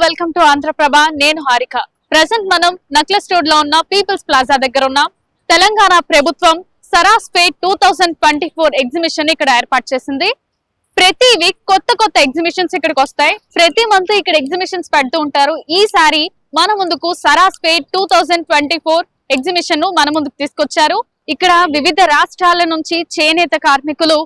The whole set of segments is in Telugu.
Welcome to Andhra Prabha. నేను హారిక. ప్రెసెంట్ మనం నక్లెస్ రోడ్ లో ఉన్న పీపుల్స్ ప్లాజా దగ్గర ఉన్నాం. తెలంగాణ ప్రభుత్వం సరాస్ ఫెయిర్ 2024 ఎగ్జిబిషన్ ఇక్కడ ఏర్పాటు చేసింది. ప్రతి వీక్ కొత్త కొత్త ఎగ్జిబిషన్స్ ఇక్కడికి వస్తాయి. ప్రతి మంత్ ఇక్కడ ఎగ్జిబిషన్స్ పెడుతూ ఉంటారు. ఈసారి మన ముందుకు సరాస్ ఫెయిర్ 2024 ఎగ్జిబిషన్ ను మన ముందుకు తీసుకొచ్చారు. ఇక్కడ వివిధ రాష్ట్రాల నుంచి చేనేత కార్మికులు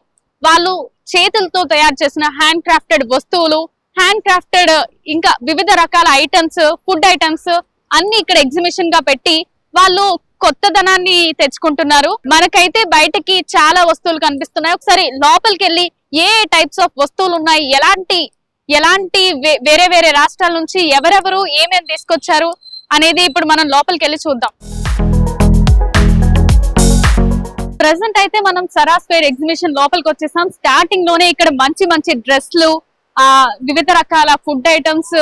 వాళ్ళు చేతులతో తయారు చేసిన హ్యాండ్ క్రాఫ్టెడ్ వస్తువులు, హ్యాండ్ క్రాఫ్టెడ్ ఇంకా వివిధ రకాల ఐటమ్స్, ఫుడ్ ఐటమ్స్ అన్ని ఇక్కడ ఎగ్జిబిషన్ గా పెట్టి వాళ్ళు కొత్తదనాన్ని తెచ్చుకుంటున్నారు. మనకైతే బయటకి చాలా వస్తువులు కనిపిస్తున్నాయి. ఒకసారి లోపలికి వెళ్ళి ఏ టైప్స్ ఆఫ్ వస్తువులు ఉన్నాయి, ఎలాంటి వేరే వేరే రాష్ట్రాల నుంచి ఎవరెవరు ఏమేమి తీసుకొచ్చారు అనేది ఇప్పుడు మనం లోపలికి వెళ్ళి చూద్దాం. ప్రెసెంట్ అయితే మనం సరాస్ ఫెయిర్ ఎగ్జిబిషన్ లోపలికి వచ్చేసాం. స్టార్టింగ్ లోనే ఇక్కడ మంచి మంచి డ్రెస్లు, వివిధ రకాల ఫుడ్ ఐటమ్స్,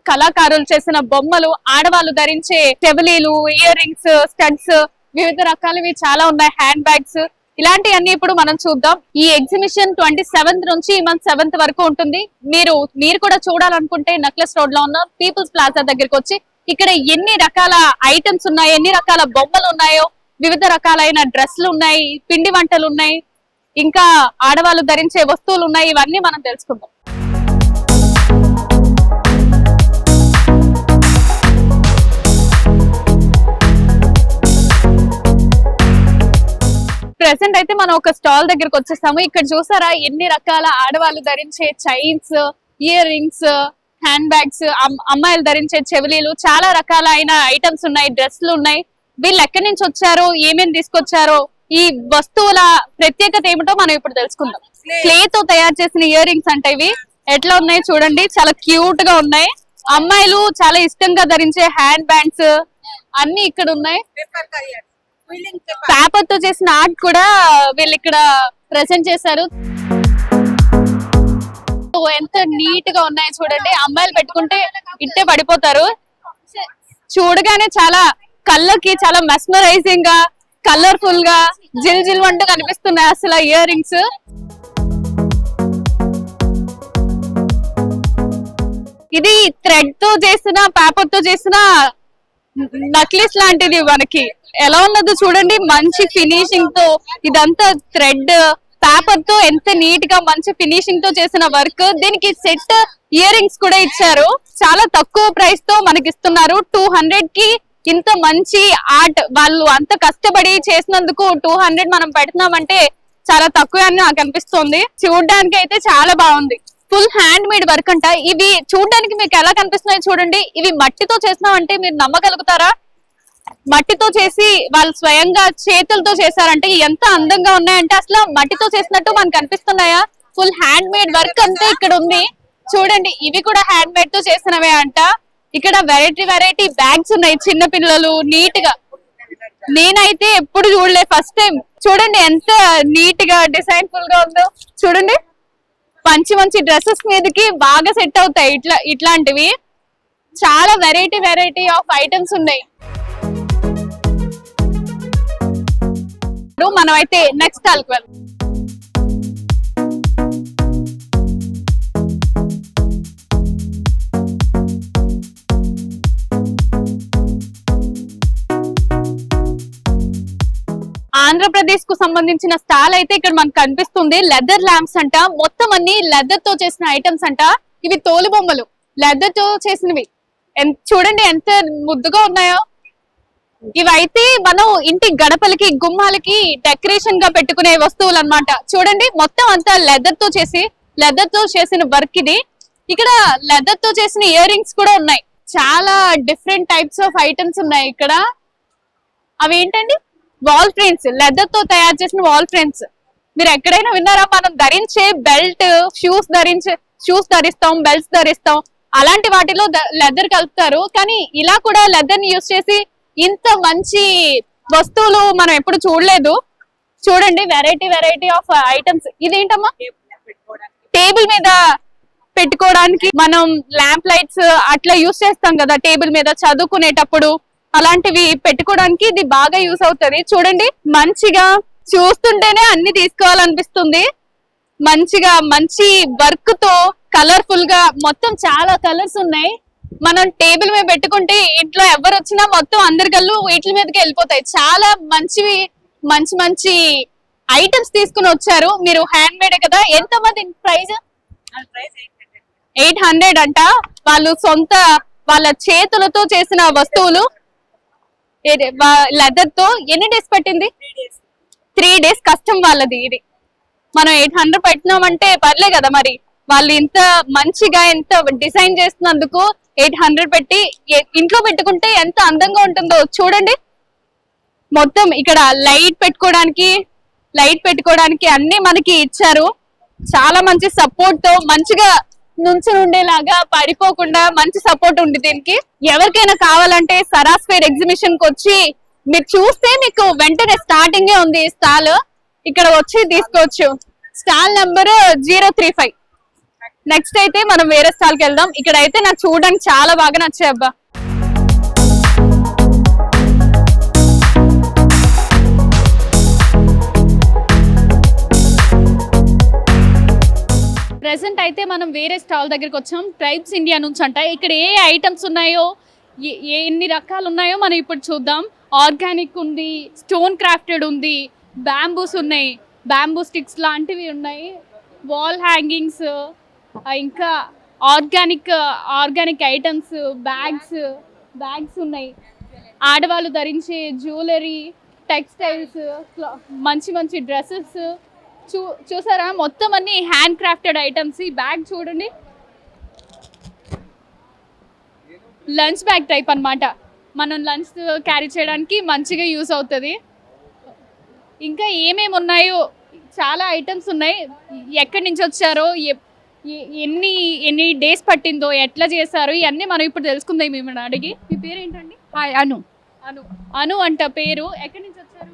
కళాకారులు చేసిన బొమ్మలు, ఆడవాళ్ళు ధరించే చెవులీలు, ఇయర్ రింగ్స్, స్టడ్స్, వివిధ రకాలవి చాలా ఉన్నాయి. హ్యాండ్ బ్యాగ్స్, ఇలాంటివన్నీ ఇప్పుడు మనం చూద్దాం. ఈ ఎగ్జిబిషన్ 27th నుంచి ఈ మంత్ 7th వరకు ఉంటుంది. మీరు కూడా చూడాలనుకుంటే నక్లెస్ రోడ్ లో ఉన్న పీపుల్స్ ప్లాజా దగ్గరికి వచ్చి ఇక్కడ ఎన్ని రకాల ఐటమ్స్ ఉన్నాయి, ఎన్ని రకాల బొమ్మలు ఉన్నాయో, వివిధ రకాలైన డ్రెస్లు ఉన్నాయి, పిండి వంటలు ఉన్నాయి, ఇంకా ఆడవాళ్ళు ధరించే వస్తువులు ఉన్నాయి. ఇవన్నీ మనం తెలుసుకుందాం. ప్రెసెంట్ అయితే మనం ఒక స్టాల్ దగ్గరకు వచ్చేసాము. ఇక్కడ చూసారా ఎన్ని రకాల ఆడవాళ్ళు ధరించే chains, ear rings, hand bags, అమ్మాయిలు ధరించే చెవులీలు, చాలా రకాలైన ఐటమ్స్ ఉన్నాయి, డ్రెస్లు ఉన్నాయి. వీళ్ళు ఎక్కడి నుంచి వచ్చారో, ఏమేమి తీసుకొచ్చారో, ఈ వస్తువుల ప్రత్యేకత ఏమిటో మనం ఇప్పుడు తెలుసుకుందాం. క్లే తో తయారు చేసిన ఇయర్ రింగ్స్ అంటే ఇవి ఎట్లా ఉన్నాయి చూడండి, చాలా క్యూట్ గా ఉన్నాయి. అమ్మాయిలు చాలా ఇష్టంగా ధరించే హ్యాండ్ బ్యాండ్స్ అన్ని ఇక్కడ ఉన్నాయి. పేపర్ తో చేసిన ఆర్ట్ కూడా వీళ్ళు ఇక్కడ ప్రెజెంట్ చేశారు. ఎంత నీట్ గా ఉన్నాయి చూడండి. అమ్మాయిలు పెట్టుకుంటే ఇట్టే పడిపోతారు. చూడగానే చాలా కళ్ళకి చాలా మెస్మరైజింగ్ గా, కలర్ఫుల్ గా, జిల్ జిల్ అంటూ కనిపిస్తున్నాయి అసలు ఇయర్ రింగ్స్. ఇది థ్రెడ్ తో చేసిన, పేపర్ తో చేసిన నక్లెస్ లాంటిది. మనకి ఎలా ఉన్నదో చూడండి, మంచి ఫినిషింగ్ తో, ఇదంతా థ్రెడ్ పేపర్ తో ఎంత నీట్ గా మంచి ఫినిషింగ్ తో చేసిన వర్క్. దీనికి సెట్ ఇయర్ రింగ్స్ కూడా ఇచ్చారు. చాలా తక్కువ ప్రైస్ తో మనకి ఇస్తున్నారు. 200 కి ఇంత మంచి ఆర్ట్, వాళ్ళు అంత కష్టపడి చేసినందుకు 200 మనం పెడుతున్నామంటే చాలా తక్కువ అని నాకు అనిపిస్తుంది. చూడడానికి అయితే చాలా బాగుంది. ఫుల్ హ్యాండ్ మేడ్ వర్క్ అంట. ఇవి చూడడానికి మీకు ఎలా కనిపిస్తున్నాయి చూడండి. ఇవి మట్టితో చేసినామంటే మీరు నమ్మగలుగుతారా? మట్టితో చేసి వాళ్ళు స్వయంగా చేతులతో చేశారంటే ఎంత అందంగా ఉన్నాయంటే అసలు మట్టితో చేసినట్టు మనకు కనిపిస్తున్నాయా? ఫుల్ హ్యాండ్ మేడ్ వర్క్ అంతా ఇక్కడ ఉంది చూడండి. ఇవి కూడా హ్యాండ్ మేడ్ తో చేసినవే అంట. ఇక్కడ వెరైటీ బ్యాగ్స్ ఉన్నాయి చిన్న పిల్లలు నీట్ గా. నేనైతే ఎప్పుడు చూడలేదు, ఫస్ట్ టైం. చూడండి ఎంత నీట్ గా డిజైన్ ఫుల్ గా ఉందో చూడండి. మంచి డ్రెస్సెస్ మీదకి బాగా సెట్ అవుతాయి ఇట్లాంటివి. చాలా వెరైటీ ఆఫ్ ఐటమ్స్ ఉన్నాయి. మనం అయితే నెక్స్ట్ స్టాల్ కి వెళ్దాం. ఆంధ్రప్రదేశ్ కు సంబంధించిన స్టాల్ అయితే ఇక్కడ మనకు కనిపిస్తుంది. లెదర్ ల్యాంప్స్ అంట, మొత్తం అన్ని లెదర్ తో చేసిన ఐటమ్స్ అంట. ఇవి తోలు బొమ్మలు, లెదర్ తో చేసినవి. చూడండి ఎంత ముద్దుగా ఉన్నాయో. ఇవైతే మనం ఇంటి గడపలకి, గుమ్మాలకి డెకరేషన్ గా పెట్టుకునే వస్తువులు అన్నమాట. చూడండి మొత్తం అంతా లెదర్ తో చేసిన వర్క్ ఇది. ఇక్కడ లెదర్ తో చేసిన ఇయర్ రింగ్స్ కూడా ఉన్నాయి. చాలా డిఫరెంట్ టైప్స్ ఆఫ్ ఐటమ్స్ ఉన్నాయి ఇక్కడ. అవి ఏంటండి? వాల్ ఫ్రేమ్స్, లెదర్ తో తయారు చేసిన వాల్ ఫ్రేమ్స్. మీరు ఎక్కడైనా విన్నారా? మనం ధరించే బెల్ట్, షూస్ ధరిస్తాం, బెల్ట్స్ ధరిస్తాం, అలాంటి వాటిలో లెదర్ కలుపుతారు. కానీ ఇలా కూడా లెదర్ ని యూజ్ చేసి ఇంత మంచి వస్తువులు మనం ఎప్పుడు చూడలేదు. చూడండి వెరైటీ ఆఫ్ ఐటమ్స్. ఇదేంటమ్మా? టేబుల్ మీద పెట్టుకోవడానికి మనం ల్యాంప్ లైట్స్ అట్లా యూజ్ చేస్తాం కదా టేబుల్ మీద చదువుకునేటప్పుడు. అలాంటివి పెట్టుకోవడానికి ఇది బాగా యూస్ అవుతుంది. చూడండి మంచిగా చూస్తుంటేనే అన్ని తీసుకోవాలనిపిస్తుంది. మంచిగా మంచి వర్క్ తో కలర్ఫుల్ గా మొత్తం చాలా కలర్స్ ఉన్నాయి. మనం టేబుల్ మీద పెట్టుకుంటే ఇంట్లో ఎవరు వచ్చినా మొత్తం అందరి కళ్ళు వీటి మీదకి వెళ్ళిపోతాయి. చాలా మంచివి, మంచి మంచి ఐటమ్స్ తీసుకుని వచ్చారు. మీరు హ్యాండ్ మేడ్ కదా, ఎంత మంది ప్రైస్? 800 అంట. వాళ్ళు సొంత వాళ్ళ చేతులతో చేసిన వస్తువులు, లెదర్ తో. ఎన్ని డేస్ పట్టింది? 3 days కష్టం వాళ్ళది. ఇది మనం 800 పెట్టినామంటే పర్లే కదా. మరి వాళ్ళు ఇంత మంచిగా ఎంత డిజైన్ చేస్తున్నందుకు 800 పెట్టి ఇంట్లో పెట్టుకుంటే ఎంత అందంగా ఉంటుందో చూడండి. మొత్తం ఇక్కడ లైట్ పెట్టుకోవడానికి అన్ని మనకి ఇచ్చారు. చాలా మంచి సపోర్ట్ తో మంచిగా నుంచి ఉండేలాగా, పడిపోకుండా మంచి సపోర్ట్ ఉంది దీనికి. ఎవరికైనా కావాలంటే సరాస్ ఫేర్ ఎగ్జిబిషన్ కి వచ్చి మీరు చూస్తే మీకు వెంటనే స్టార్టింగే ఉంది స్టాల్. ఇక్కడ వచ్చి తీసుకోవచ్చు. Stall number 035. నెక్స్ట్ అయితే మనం వేరే స్టాల్ కి వెళ్దాం. ఇక్కడ అయితే నాకు చూడడానికి చాలా బాగా నచ్చాయి అబ్బా. ప్రెసెంట్ అయితే మనం వేరే స్టాల్ దగ్గరికి వచ్చాం. ట్రైబ్స్ ఇండియా నుంచి అంట. ఇక్కడ ఏ ఐటమ్స్ ఉన్నాయో, ఎన్ని రకాలు ఉన్నాయో మనం ఇప్పుడు చూద్దాం. ఆర్గానిక్ ఉంది, స్టోన్ క్రాఫ్టెడ్ ఉంది, బ్యాంబూస్ ఉన్నాయి, బ్యాంబూ స్టిక్స్ లాంటివి ఉన్నాయి, వాల్ హ్యాంగింగ్స్, ఇంకా ఆర్గానిక్ ఐటమ్స్, బ్యాగ్స్ ఉన్నాయి, ఆడవాళ్ళు ధరించే జ్యువెలరీ, టెక్స్టైల్స్, మంచి మంచి డ్రెస్సెస్. చూసారా, మొత్తం అన్ని హ్యాండ్ క్రాఫ్టెడ్ ఐటమ్స్. ఈ బ్యాగ్ చూడండి, లంచ్ బ్యాగ్ టైప్ అన్నమాట. మనం లంచ్ క్యారీ చేయడానికి మంచిగా యూస్ అవుతుంది. ఇంకా ఏమేమి ఉన్నాయో చాలా ఐటమ్స్ ఉన్నాయి. ఎక్కడి నుంచి వచ్చారో, ఎన్ని డేస్ పట్టిందో, ఎట్లా చేశారో, ఇవన్నీ మనం ఇప్పుడు తెలుసుకుందాం మిమ్మల్ని అడిగి. మీ పేరు ఏంటండి? హాయ్ అను. అను అంట పేరు. ఎక్కడి నుంచి వచ్చారు?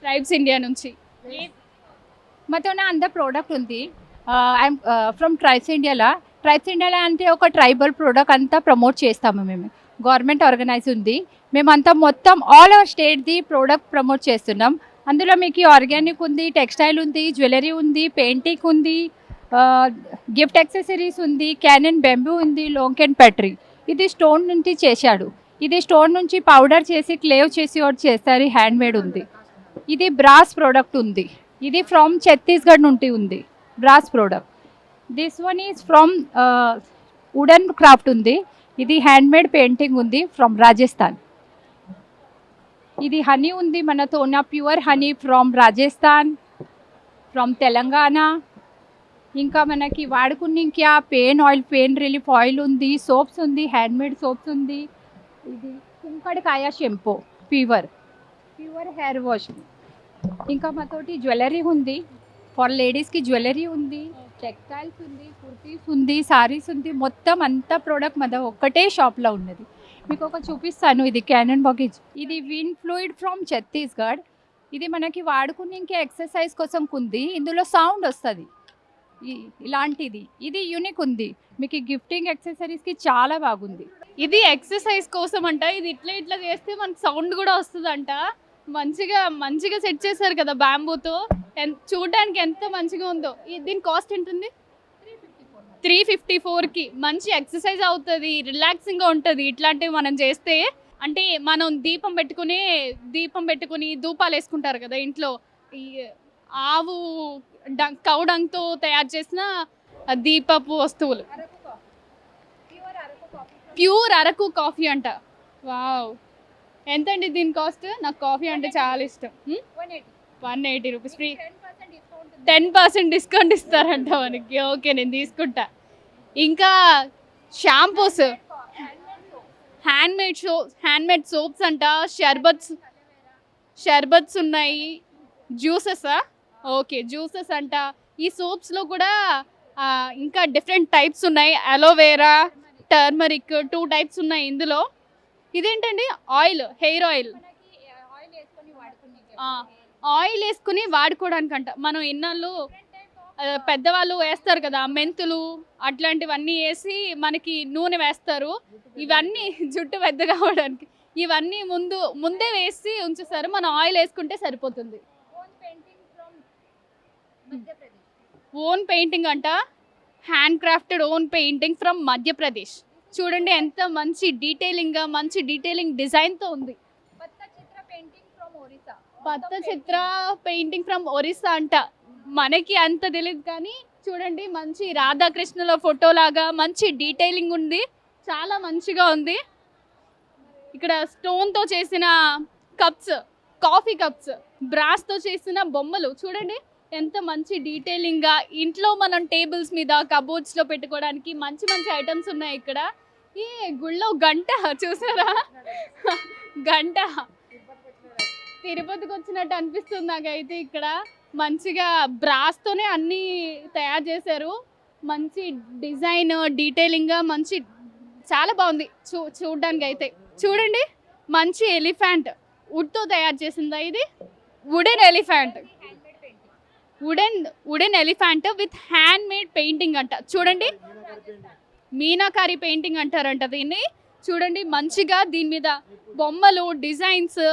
ట్రైబ్స్ ఇండియా నుంచి. మాతో అంత ప్రోడక్ట్ ఉంది. ఐఎమ్ ఫ్రమ్ ట్రైబ్స్ ఇండియాలో అంటే ఒక ట్రైబల్ ప్రోడక్ట్ అంతా ప్రమోట్ చేస్తాము మేము. గవర్నమెంట్ ఆర్గనైజ్ ఉంది. మేమంతా మొత్తం ఆల్ ఓవర్ స్టేట్ది ప్రోడక్ట్ ప్రమోట్ చేస్తున్నాం. అందులో మీకు ఆర్గానిక్ ఉంది, టెక్స్టైల్ ఉంది, జ్యువెలరీ ఉంది, పెయింటింగ్ ఉంది, గిఫ్ట్ యాక్సెసరీస్ ఉంది, క్యానన్ బెంబూ ఉంది, లాంగ్ అండ్ పట్రీ. ఇది స్టోన్ నుంచి చేశాడు. ఇది స్టోన్ నుంచి పౌడర్ చేసి క్లేవ్ చేసి ఒకటి చేస్తారు. హ్యాండ్ మేడ్ ఉంది. ఇది బ్రాస్ ప్రోడక్ట్ ఉంది. ఇది ఫ్రమ్ ఛత్తీస్గఢ్ నుండి ఉంది brass product. This one is from wooden craft ఉంది. ఇది హ్యాండ్ మేడ్ పెయింటింగ్ ఉంది ఫ్రమ్ రాజస్థాన్. ఇది హనీ ఉంది మనతో, pure honey from Rajasthan, from Telangana. ఇంకా మనకి వాడుకుని ఇంకా పెయిన్ రిలీఫ్ ఆయిల్ ఉంది, సోప్స్ ఉంది, హ్యాండ్ మేడ్ సోప్స్ ఉంది. ఇది కుంకడకాయ షెంపూ, ప్యూర్ హెయిర్ వాష్. ఇంకా మాతోటి జ్యువెలరీ ఉంది. ఫర్ లేడీస్కి జ్యువెలరీ ఉంది, టెక్స్టైల్స్ ఉంది, కుర్తీస్ ఉంది, సారీస్ ఉంది. మొత్తం అంతా ప్రోడక్ట్ మన ఒక్కటే షాప్లో ఉన్నది. మీకు ఒక చూపిస్తాను. ఇది క్యానన్ బాగేజ్. ఇది విండ్ ఫ్లూయిడ్ ఫ్రమ్ ఛత్తీస్గఢ్. ఇది మనకి వాడుకుని ఇంకా ఎక్సర్సైజ్ కోసం ఉంది. ఇందులో సౌండ్ వస్తుంది ఇలాంటిది. ఇది యూనిక్ ఉంది. మీకు గిఫ్టింగ్ యాక్సెసరీస్కి చాలా బాగుంది. ఇది ఎక్సర్సైజ్ కోసం అంట. ఇది ఇట్లా చేస్తే మనకి సౌండ్ కూడా వస్తుందంట. మంచిగా సెట్ చేశారు కదా బ్యాంబూతో. చూడడానికి ఎంత మంచిగా ఉందో. దీని కాస్ట్ ఎంత ఉంది? 354కి. మంచి ఎక్సర్సైజ్ అవుతుంది, రిలాక్సింగ్గా ఉంటుంది ఇట్లాంటివి మనం చేస్తే. అంటే మనం దీపం పెట్టుకుని ధూపాలు వేసుకుంటారు కదా ఇంట్లో. ఈ ఆవు కౌడంతో తయారు చేసిన దీపపు వస్తువులు. ప్యూర్ అరకు కాఫీ అంట. వావ్, ఎంతండి దీని కాస్ట్? నాకు కాఫీ అంటే చాలా ఇష్టం. 180 రూపీస్. ఫ్రీ 10% డిస్కౌంట్ ఇస్తారంట మనకి. ఓకే, నేను తీసుకుంటా. ఇంకా షాంపూస్, హ్యాండ్ మేడ్ సోప్స్ అంట, షర్బత్స్ ఉన్నాయి, జ్యూసెసా? ఓకే, జ్యూసెస్ అంట. ఈ సోప్స్లో కూడా ఇంకా డిఫరెంట్ టైప్స్ ఉన్నాయి. అలోవేరా, టర్మరిక్, 2 టైప్స్ ఉన్నాయి ఇందులో. ఇదేంటండి? హెయిర్ ఆయిల్ వేసుకుని వాడుకోవడానికంట. మనం ఇన్నాళ్ళు పెద్దవాళ్ళు వేస్తారు కదా మెంతులు, అట్లాంటివన్నీ వేసి మనకి నూనె వేస్తారు. ఇవన్నీ జుట్టు పెద్ద కావడానికి ఇవన్నీ ముందే వేసి ఉంచేస్తారు. మనం ఆయిల్ వేసుకుంటే సరిపోతుంది. ఓన్ పెయింటింగ్ అంట. Hand crafted own painting from Madhya Pradesh. చూడండి ఎంత మంచి డీటెయిలింగ్ గా, మంచి డీటెయిలింగ్ డిజైన్ తో ఉంది. పత్త చిత్ర పెయింటింగ్ ఫ్రమ్ ఒరిస్సా అంట. మనకి అంత తెలియదు కానీ చూడండి మంచి రాధాకృష్ణుల ఫోటో లాగా మంచి డీటెయిలింగ్ ఉంది. చాలా మంచిగా ఉంది. ఇక్కడ స్టోన్ తో చేసిన కప్స్, కాఫీ కప్స్, బ్రాస్ తో చేసిన బొమ్మలు చూడండి ఎంత మంచి డీటెయిలింగ్ గా. ఇంట్లో మనం టేబుల్స్ మీద, కబోర్డ్స్ లో పెట్టుకోవడానికి మంచి మంచి ఐటమ్స్ ఉన్నాయి ఇక్కడ. ఈ గుళ్ళో గంట చూసారా, గంట తిరుపతికి వచ్చినట్టు అనిపిస్తుంది నాకైతే. ఇక్కడ మంచిగా బ్రాస్ తోనే అన్ని తయారు చేశారు. మంచి డిజైన్, డీటెయిలింగ్ గా మంచి, చాలా బాగుంది చూడడానికి అయితే. చూడండి మంచి ఎలిఫెంట్, వుడ్ తో తయారు చేసిందా ఇది? Wooden elephant, wooden elephant with hand made painting అంట. చూడండి మీనాకారి పెయింటింగ్ అంటారంట దీన్ని. చూడండి మంచిగా దీని మీద బొమ్మలు, డిజైన్స్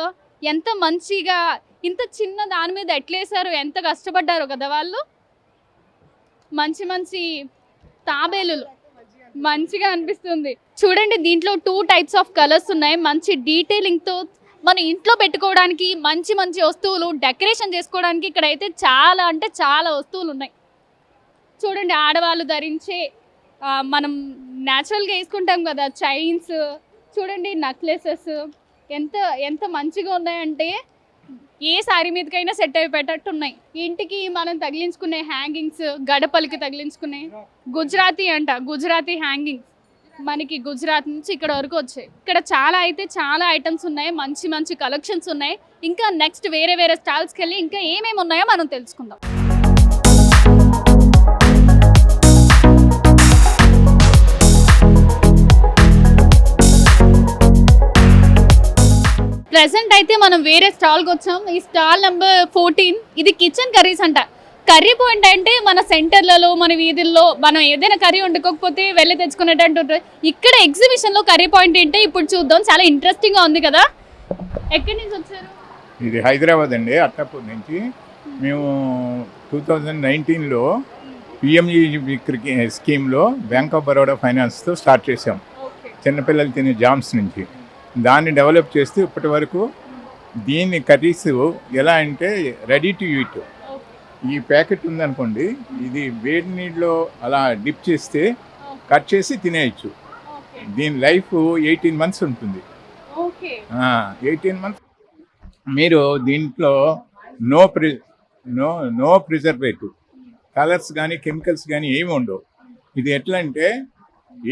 ఎంత మంచిగా, ఇంత చిన్న దాని మీద ఎట్లేసారు, ఎంత కష్టపడ్డారు కదా వాళ్ళు. మంచి మంచి తాబేలులు మంచిగా అనిపిస్తుంది. చూడండి దీంట్లో 2 టైప్స్ ఆఫ్ కలర్స్ ఉన్నాయి. మంచి డీటెయిలింగ్తో మన ఇంట్లో పెట్టుకోవడానికి మంచి మంచి వస్తువులు, డెకరేషన్ చేసుకోవడానికి ఇక్కడైతే చాలా అంటే చాలా వస్తువులు ఉన్నాయి. చూడండి ఆడవాళ్ళు ధరించే మనం న్యాచురల్గా వేసుకుంటాం కదా చైన్స్, చూడండి నెక్లెసెస్ ఎంత ఎంత మంచిగా ఉన్నాయంటే ఏ సారీ మీదకైనా సెట్ అయిపోయేటట్టు ఉన్నాయి. ఇంటికి మనం తగిలించుకునే హ్యాంగింగ్స్, గడపలకి తగిలించుకునే గుజరాతీ అంట, గుజరాతీ హ్యాంగింగ్స్ మనకి గుజరాత్ నుంచి ఇక్కడ వరకు వచ్చాయి. ఇక్కడ చాలా అయితే చాలా ఐటమ్స్ ఉన్నాయి, మంచి మంచి కలెక్షన్స్ ఉన్నాయి. ఇంకా నెక్స్ట్ వేరే వేరే స్టాల్స్కి వెళ్ళి ఇంకా ఏమేమి ఉన్నాయో మనం తెలుసుకుందాం. ప్రెసెంట్ అయితే మనం వేరే స్టాల్కి వచ్చాం. ఈ స్టాల్ నెంబర్ 14. ఇది కిచెన్ కర్రీస్ అంట. కర్రీ పాయింట్ అంటే మన సెంటర్లలో, మన వీధుల్లో మనం ఏదైనా కర్రీ వండుకోకపోతే వెళ్ళి తెచ్చుకునేటట్టు ఉంటుంది. ఇక్కడ ఎగ్జిబిషన్లో కర్రీ పాయింట్ ఏంటో ఇప్పుడు చూద్దాం. చాలా ఇంట్రెస్టింగ్గా ఉంది కదా. ఎక్కడి నుంచి వచ్చారు? ఇది హైదరాబాద్ అండి, అట్టాపూర్ నుంచి. మేము 2019లో పిఎంజీ స్కీమ్లో బ్యాంక్ ఆఫ్ బరోడా ఫైనాన్స్తో స్టార్ట్ చేసాం. చిన్నపిల్లలు తినే జామ్స్ నుంచి దాన్ని డెవలప్ చేస్తూ ఇప్పటి వరకు దీన్ని కర్రీస్ ఎలా అంటే రెడీ టు ఈట్. ఈ ప్యాకెట్ ఉందనుకోండి, ఇది వేడి నీళ్ళలో అలా డిప్ చేస్తే కట్ చేసి తినేయచ్చు. దీని లైఫ్ 18 months ఉంటుంది. 18 months. మీరు దీంట్లో నో ప్రిజర్వేటివ్, కలర్స్ కానీ కెమికల్స్ కానీ ఏమి ఉండవు. ఇది ఎట్లా అంటే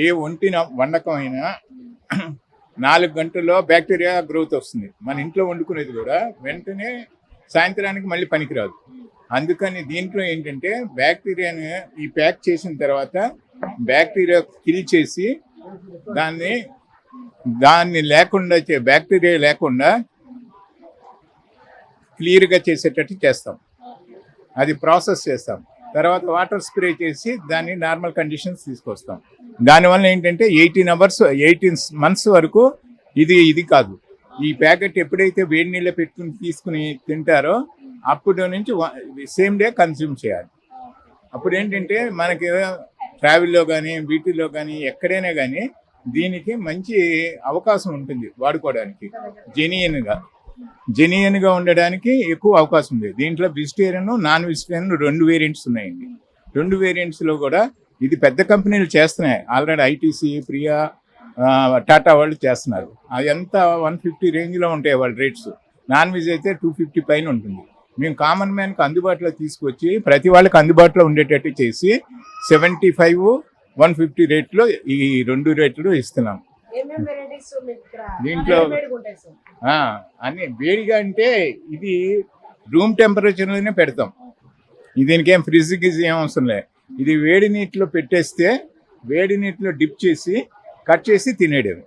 ఏ వంటిన వండకం అయినా 4 గంటల్లో బ్యాక్టీరియా గ్రోత్ వస్తుంది. మన ఇంట్లో వండుకునేది కూడా వెంటనే సాయంత్రానికి మళ్ళీ పనికిరాదు. అందుకని దీంట్లో ఏంటంటే బ్యాక్టీరియాని ఈ ప్యాక్ చేసిన తర్వాత బ్యాక్టీరియా కిల్ చేసి దాన్ని లేకుండా బ్యాక్టీరియా లేకుండా క్లియర్గా చేసేటట్టు చేస్తాం. అది ప్రాసెస్ చేస్తాం. తర్వాత వాటర్ స్ప్రే చేసి దాన్ని నార్మల్ కండిషన్స్ తీసుకొస్తాం. దానివల్ల ఏంటంటే 18 months వరకు ఇది కాదు. ఈ ప్యాకెట్ ఎప్పుడైతే వేడి నీళ్ళ పెట్టుకుని తీసుకుని తింటారో అప్పుడు నుంచి సేమ్ డే కన్స్యూమ్ చేయాలి. అప్పుడు ఏంటంటే మనకి ట్రావెల్లో కానీ వీటిల్లో కానీ ఎక్కడైనా కానీ దీనికి మంచి అవకాశం ఉంటుంది వాడుకోవడానికి. జెన్యూన్గా ఉండడానికి ఎక్కువ అవకాశం ఉంది. దీంట్లో వెజిటేరియన్, నాన్ వెజిటేరియన్ 2 వేరియంట్స్ ఉన్నాయండి. 2 వేరియంట్స్లో కూడా ఇది పెద్ద కంపెనీలు చేస్తున్నాయి. ఆల్రెడీ ఐటీసీ, ప్రియా, టాటా వాళ్ళు చేస్తున్నారు. అదంతా 150 రేంజ్లో ఉంటాయి వాళ్ళ రేట్స్. నాన్ వెజ్ అయితే 250 పైన ఉంటుంది. మేము కామన్ మ్యాన్కి అందుబాటులో తీసుకొచ్చి ప్రతి వాళ్ళకి అందుబాటులో ఉండేటట్టు చేసి 75, 150 రేట్లో ఈ 2 రేట్లు ఇస్తున్నాం. దీంట్లో అన్ని వేడిగా అంటే ఇది రూమ్ టెంపరేచర్లోనే పెడతాం. దీనికి ఏం ఫ్రిడ్జ్ గిజ్ ఏం అవసరం లేదు. ఇది వేడి నీటిలో పెట్టేస్తే వేడి నీటిలో డిప్ చేసి కట్ చేసి తినేయడం.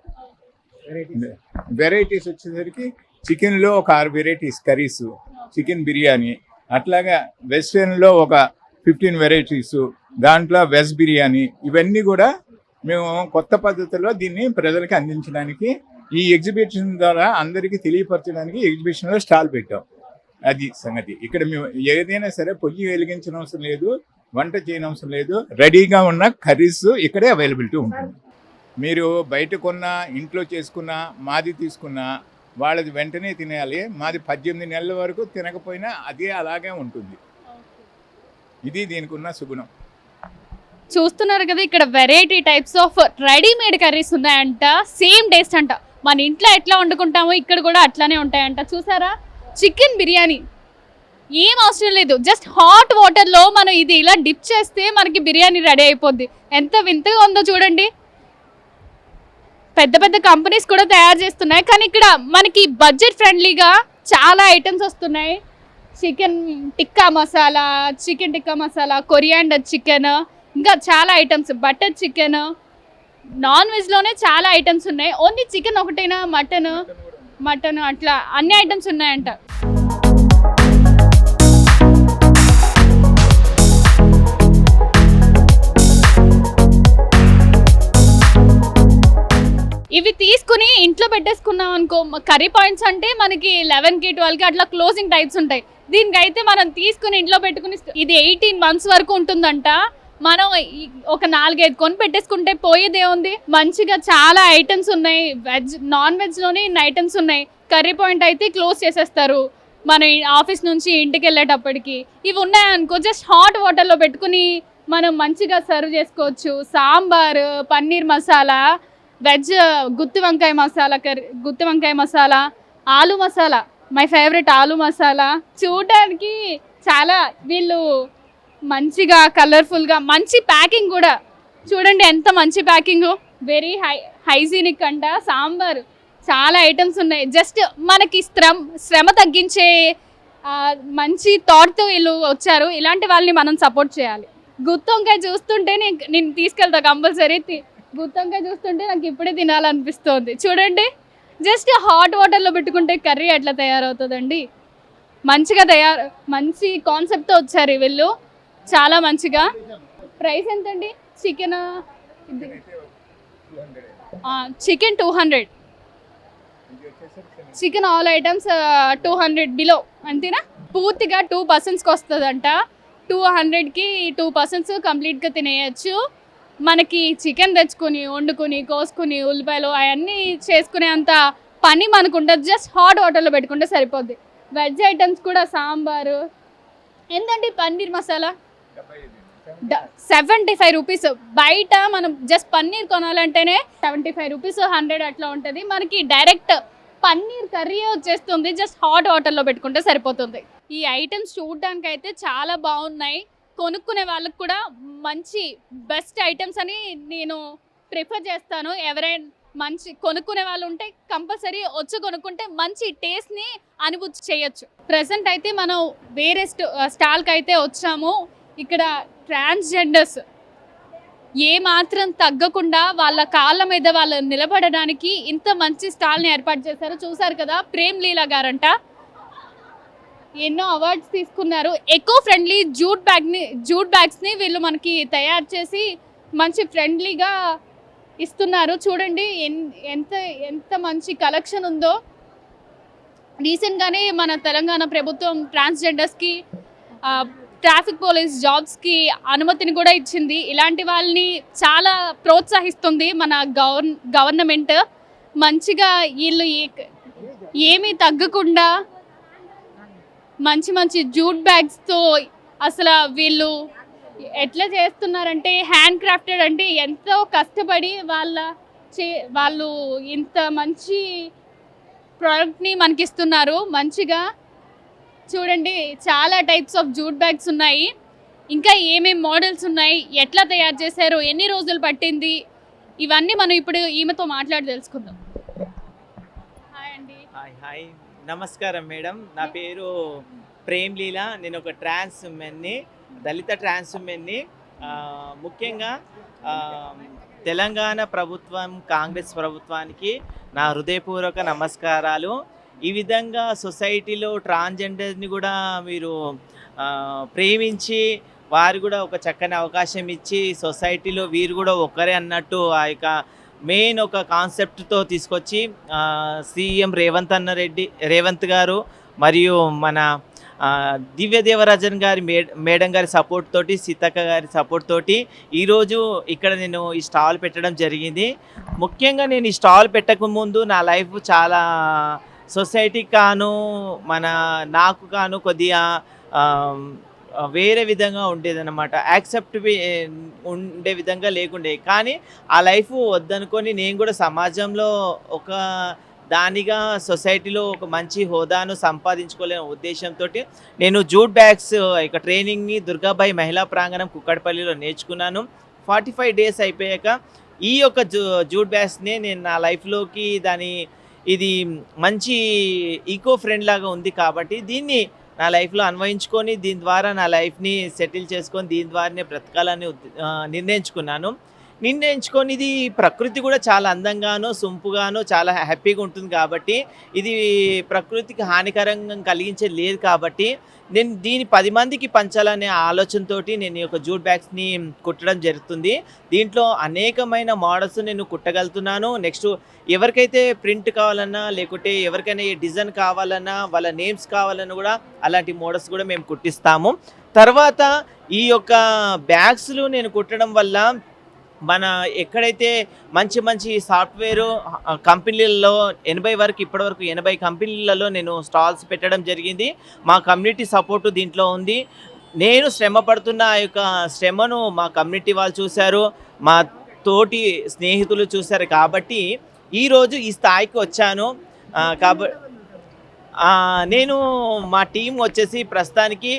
వెరైటీస్ వచ్చేసరికి చికెన్లో ఒక 6 వెరైటీస్ కర్రీస్, చికెన్ బిర్యానీ, అట్లాగా వెస్ట్రన్లో ఒక 15 వెరైటీస్, దాంట్లో వెజ్ బిర్యానీ, ఇవన్నీ కూడా మేము కొత్త పద్ధతిలో దీన్ని ప్రజలకి అందించడానికి ఈ ఎగ్జిబిషన్ ద్వారా అందరికీ తెలియపరచడానికి ఎగ్జిబిషన్లో స్టాల్ పెట్టాం. అది సంగతి. ఇక్కడ మేము ఏదైనా సరే పొయ్యి వెలిగించిన అవసరం లేదు, వంట చేయని అవసరం లేదు. రెడీగా ఉన్న కర్రీస్ ఇక్కడే అవైలబిలిటీ ఉంటుంది. మీరు బయట కొన్న ఇంట్లో చేసుకున్న మాది తీసుకున్న వాళ్ళది వెంటనే తినేయాలి. మాది 18 నెలల వరకు తినకపోయినా అదే అలాగే ఉంటుంది. ఇది దీనికి ఉన్న సుగుణం. చూస్తున్నారు కదా, ఇక్కడ variety types of readymade curries ఉన్నాయంట. సేమ్ టేస్ట్ అంట. మన ఇంట్లో ఎట్లా వండుకుంటామో ఇక్కడ కూడా అట్లానే ఉంటాయంట. చూసారా, చికెన్ బిర్యానీ ఏం అవసరం లేదు, జస్ట్ హాట్ వాటర్లో మనం ఇది ఇలా డిప్ చేస్తే మనకి బిర్యానీ రెడీ అయిపోద్ది. ఎంత వింతగా ఉందో చూడండి. పెద్ద పెద్ద కంపెనీస్ కూడా తయారు చేస్తున్నాయి, కానీ ఇక్కడ మనకి బడ్జెట్ ఫ్రెండ్లీగా చాలా ఐటమ్స్ వస్తున్నాయి. Chicken tikka masala, coriander chicken, ఇంకా చాలా ఐటమ్స్, బటర్ చికెన్, నాన్ వెజ్లోనే చాలా ఐటమ్స్ ఉన్నాయి. ఓన్లీ చికెన్ ఒకటైనా, మటన్ అట్లా అన్ని ఐటమ్స్ ఉన్నాయంట. ఇవి తీసుకుని ఇంట్లో పెట్టేసుకున్నాం అనుకో, కర్రీ పాయింట్స్ అంటే మనకి 11కి 12కి అట్లా క్లోజింగ్ టైప్స్ ఉంటాయి. దీనికైతే మనం తీసుకుని ఇంట్లో పెట్టుకుని ఇది 18 months వరకు ఉంటుందంట. మనం ఒక 4-5 కొని పెట్టేసుకుంటే పోయేదే ఉంది. మంచిగా చాలా ఐటమ్స్ ఉన్నాయి. వెజ్ నాన్ వెజ్లోనే ఇన్ని ఐటమ్స్ ఉన్నాయి. కర్రీ పాయింట్ అయితే క్లోజ్ చేసేస్తారు మన ఆఫీస్ నుంచి ఇంటికి వెళ్ళేటప్పటికి. ఇవి ఉన్నాయనుకో, జస్ట్ హాట్ వాటర్లో పెట్టుకుని మనం మంచిగా సర్వ్ చేసుకోవచ్చు. సాంబార్, పన్నీర్ మసాలా, వెజ్ గుత్తి వంకాయ మసాలా, ఆలు మసాలా, మై ఫేవరెట్ ఆలు మసాలా. చూడడానికి చాలా వీళ్ళు మంచిగా కలర్ఫుల్గా, మంచి ప్యాకింగ్ కూడా చూడండి, ఎంత మంచి ప్యాకింగ్, వెరీ హైజీనిక్ అంట. సాంబార్, చాలా ఐటమ్స్ ఉన్నాయి. జస్ట్ మనకి శ్రమ తగ్గించే మంచి థాట్తో వీళ్ళు వచ్చారు. ఇలాంటి వాళ్ళని మనం సపోర్ట్ చేయాలి. గుత్తి వంకాయ చూస్తుంటే నేను తీసుకెళ్తా కంపల్సరీ. గుత్తి వంకాయ చూస్తుంటే నాకు ఇప్పుడే తినాలనిపిస్తుంది. చూడండి, జస్ట్ హాట్ వాటర్లో పెట్టుకుంటే కర్రీ ఎట్లా తయారవుతుందండి. మంచి కాన్సెప్ట్తో వచ్చారు వీళ్ళు, చాలా మంచిగా. ప్రైస్ ఎంతండి? Chicken 200, chicken all items 200 below, అంతేనా? పూర్తిగా 2 personsకి వస్తుందంట. 200కి 2 persons కంప్లీట్గా తినేయచ్చు. మనకి చికెన్ తెచ్చుకొని వండుకొని కోసుకుని ఉల్లిపాయలు అవన్నీ చేసుకునే అంత పని మనకు ఉండదు. జస్ట్ హాట్ వాటర్లో పెట్టుకుంటే సరిపోద్ది. వెజ్ ఐటమ్స్ కూడా సాంబారు. ఏంటండి పన్నీర్ మసాలా 75 రూపీస్. బయట మనం జస్ట్ పన్నీర్ కొనాలంటేనే 75 రూపీస్, 100 అట్లా ఉంటుంది. మనకి డైరెక్ట్ పన్నీర్ కర్రీ వచ్చేస్తుంది. జస్ట్ హాట్ వాటర్లో పెట్టుకుంటే సరిపోతుంది. ఈ ఐటమ్స్ చూడడానికి అయితే చాలా బాగున్నాయి. కొనుక్కునే వాళ్ళకు కూడా మంచి బెస్ట్ ఐటమ్స్ అని నేను ప్రిఫర్ చేస్తాను. ఎవరైనా మంచి కొనుక్కునే వాళ్ళు ఉంటే కంపల్సరీ వచ్చి కొనుక్కుంటే మంచి టేస్ట్ని అనుభూతి చేయొచ్చు. ప్రజెంట్ అయితే మనం వేరే స్టాల్కి అయితే వచ్చాము. ఇక్కడ ట్రాన్స్జెండర్స్ ఏ మాత్రం తగ్గకుండా వాళ్ళ కాళ్ళ మీద వాళ్ళు నిలబడడానికి ఇంత మంచి స్టాల్ని ఏర్పాటు చేశారు. చూసారు కదా, ప్రేమ్ లీలా గారంట, ఎన్నో అవార్డ్స్ తీసుకున్నారు. ఎకో ఫ్రెండ్లీ జూట్ బ్యాగ్స్ని వీళ్ళు మనకి తయారు చేసి మంచి ఫ్రెండ్లీగా ఇస్తున్నారు. చూడండి ఎంత మంచి కలెక్షన్ ఉందో. రీసెంట్గానే మన తెలంగాణ ప్రభుత్వం ట్రాన్స్జెండర్స్కి ట్రాఫిక్ పోలీస్ జాబ్స్కి అనుమతిని కూడా ఇచ్చింది. ఇలాంటి వాళ్ళని చాలా ప్రోత్సహిస్తుంది మన గవర్నమెంట్. మంచిగా వీళ్ళు ఏమీ తగ్గకుండా మంచి జూట్ బ్యాగ్స్తో అసలు వీళ్ళు ఎట్లా చేస్తున్నారంటే, హ్యాండ్ క్రాఫ్టెడ్ అంటే ఎంతో కష్టపడి వాళ్ళు ఇంత మంచి ప్రోడక్ట్ని మనకి ఇస్తున్నారు. మంచిగా చూడండి, చాలా టైప్స్ ఆఫ్ జూట్ బ్యాగ్స్ ఉన్నాయి. ఇంకా ఏమేమి మోడల్స్ ఉన్నాయి, ఎట్లా తయారు చేశారు, ఎన్ని రోజులు పట్టింది, ఇవన్నీ మనం ఇప్పుడు ఈమెతో మాట్లాడి తెలుసుకుందాం. హాయ్ అండి. హాయ్, నమస్కారం మేడం. నా పేరు ప్రేమ్ లీలా. నేను ఒక ట్రాన్స్ ఉమెన్ని, దళిత ట్రాన్స్ ఉమెన్ని. ముఖ్యంగా తెలంగాణ ప్రభుత్వం, కాంగ్రెస్ ప్రభుత్వానికి నా హృదయపూర్వక నమస్కారాలు. ఈ విధంగా సొసైటీలో ట్రాన్స్జెండర్ని కూడా మీరు ప్రేమించి వారు కూడా ఒక చక్కని అవకాశం ఇచ్చి సొసైటీలో వీరు కూడా ఒక్కరే అన్నట్టు ఆ యొక్క మెయిన్ ఒక కాన్సెప్ట్తో తీసుకొచ్చి సీఎం రేవంత్ గారు మరియు మన దివ్య దేవరాజన్ గారి మేడం గారి సపోర్ట్ తోటి, సీతక్క గారి సపోర్ట్ తోటి ఈరోజు ఇక్కడ నేను ఈ స్టాల్ పెట్టడం జరిగింది. ముఖ్యంగా నేను ఈ స్టాల్ పెట్టకముందు నా లైఫ్ చాలా సొసైటీకి కాను నాకు కాను కొద్దిగా వేరే విధంగా ఉండేదన్నమాట. యాక్సెప్ట్ ఉండే విధంగా లేకుండే. కానీ ఆ లైఫ్ వద్దనుకొని నేను కూడా సమాజంలో ఒక దానిగా సొసైటీలో ఒక మంచి హోదాను సంపాదించుకోలేని ఉద్దేశంతో నేను జూట్ బ్యాగ్స్ ఇక ట్రైనింగ్ని దుర్గాబాయి మహిళా ప్రాంగణం కుక్కడపల్లిలో నేర్చుకున్నాను. 45 డేస్ అయిపోయాక ఈ యొక్క జూట్ బ్యాగ్స్ని నేను నా లైఫ్లోకి ఇది మంచి ఈకో ఫ్రెండ్ లాగా ఉంది కాబట్టి దీన్ని నా లైఫ్లో అన్వయించుకొని దీని ద్వారా నా లైఫ్ని సెటిల్ చేసుకొని దీని ద్వారానే బ్రతకాలని నిర్ణయించుకొని ఇది ప్రకృతి కూడా చాలా అందంగాను సొంపుగాను చాలా హ్యాపీగా ఉంటుంది కాబట్టి ఇది ప్రకృతికి హానికరంగా కలిగించేది లేదు కాబట్టి నేను దీన్ని 10 మందికి పంచాలనే ఆలోచనతో నేను ఈ యొక్క జూట్ బ్యాగ్స్ని కుట్టడం జరుగుతుంది. దీంట్లో అనేకమైన మోడల్స్ నేను కుట్టగలుగుతున్నాను. నెక్స్ట్ ఎవరికైతే ప్రింట్ కావాలన్నా లేకుంటే ఎవరికైనా డిజైన్ కావాలన్నా వాళ్ళ నేమ్స్ కావాలన్నా కూడా అలాంటి మోడల్స్ కూడా మేము కుట్టిస్తాము. తర్వాత ఈ యొక్క బ్యాగ్స్లు నేను కుట్టడం వల్ల ఎక్కడైతే మంచి సాఫ్ట్వేర్ కంపెనీలలో 80 వరకు ఇప్పటివరకు 80 కంపెనీలలో నేను స్టాల్స్ పెట్టడం జరిగింది. మా కమ్యూనిటీ సపోర్టు దీంట్లో ఉంది. నేను శ్రమ పడుతున్న ఆ యొక్క శ్రమను మా కమ్యూనిటీ వాళ్ళు చూశారు, మా తోటి స్నేహితులు చూశారు కాబట్టి ఈరోజు ఈ స్థాయికి వచ్చాను. నేను మా టీం వచ్చేసి ప్రస్తుతానికి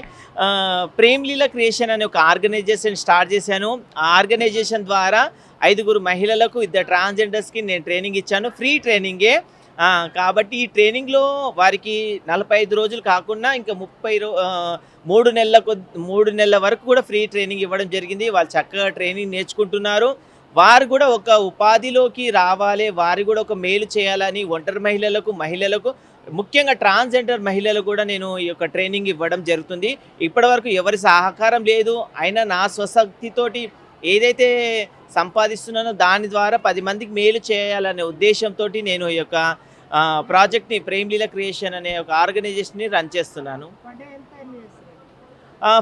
ప్రేమ్లీల క్రియేషన్ అనే ఒక ఆర్గనైజేషన్ స్టార్ట్ చేశాను. ఆ ఆర్గనైజేషన్ ద్వారా 5 మహిళలకు 2 ట్రాన్స్జెండర్స్కి నేను ట్రైనింగ్ ఇచ్చాను. ఫ్రీ ట్రైనింగే కాబట్టి ఈ ట్రైనింగ్లో వారికి 45 రోజులు కాకుండా ఇంకా 3 నెలల వరకు కూడా ఫ్రీ ట్రైనింగ్ ఇవ్వడం జరిగింది. వాళ్ళు చక్కగా ట్రైనింగ్ నేర్చుకుంటున్నారు. వారు కూడా ఒక ఉపాధిలోకి రావాలి, వారు కూడా ఒక మేలు చేయాలని ఒంటరి మహిళలకు ముఖ్యంగా ట్రాన్స్జెండర్ మహిళలకు కూడా నేను ఈ యొక్క ట్రైనింగ్ ఇవ్వడం జరుగుతుంది. ఇప్పటివరకు ఎవరి సహకారం లేదు, అయినా నా స్వశక్తితోటి ఏదైతే సంపాదిస్తున్నానో దాని ద్వారా 10 మందికి మేలు చేయాలనే ఉద్దేశంతో నేను ఈ యొక్క ప్రాజెక్ట్ని ప్రేమ్లీల క్రియేషన్ అనే ఒక ఆర్గనైజేషన్ని రన్ చేస్తున్నాను.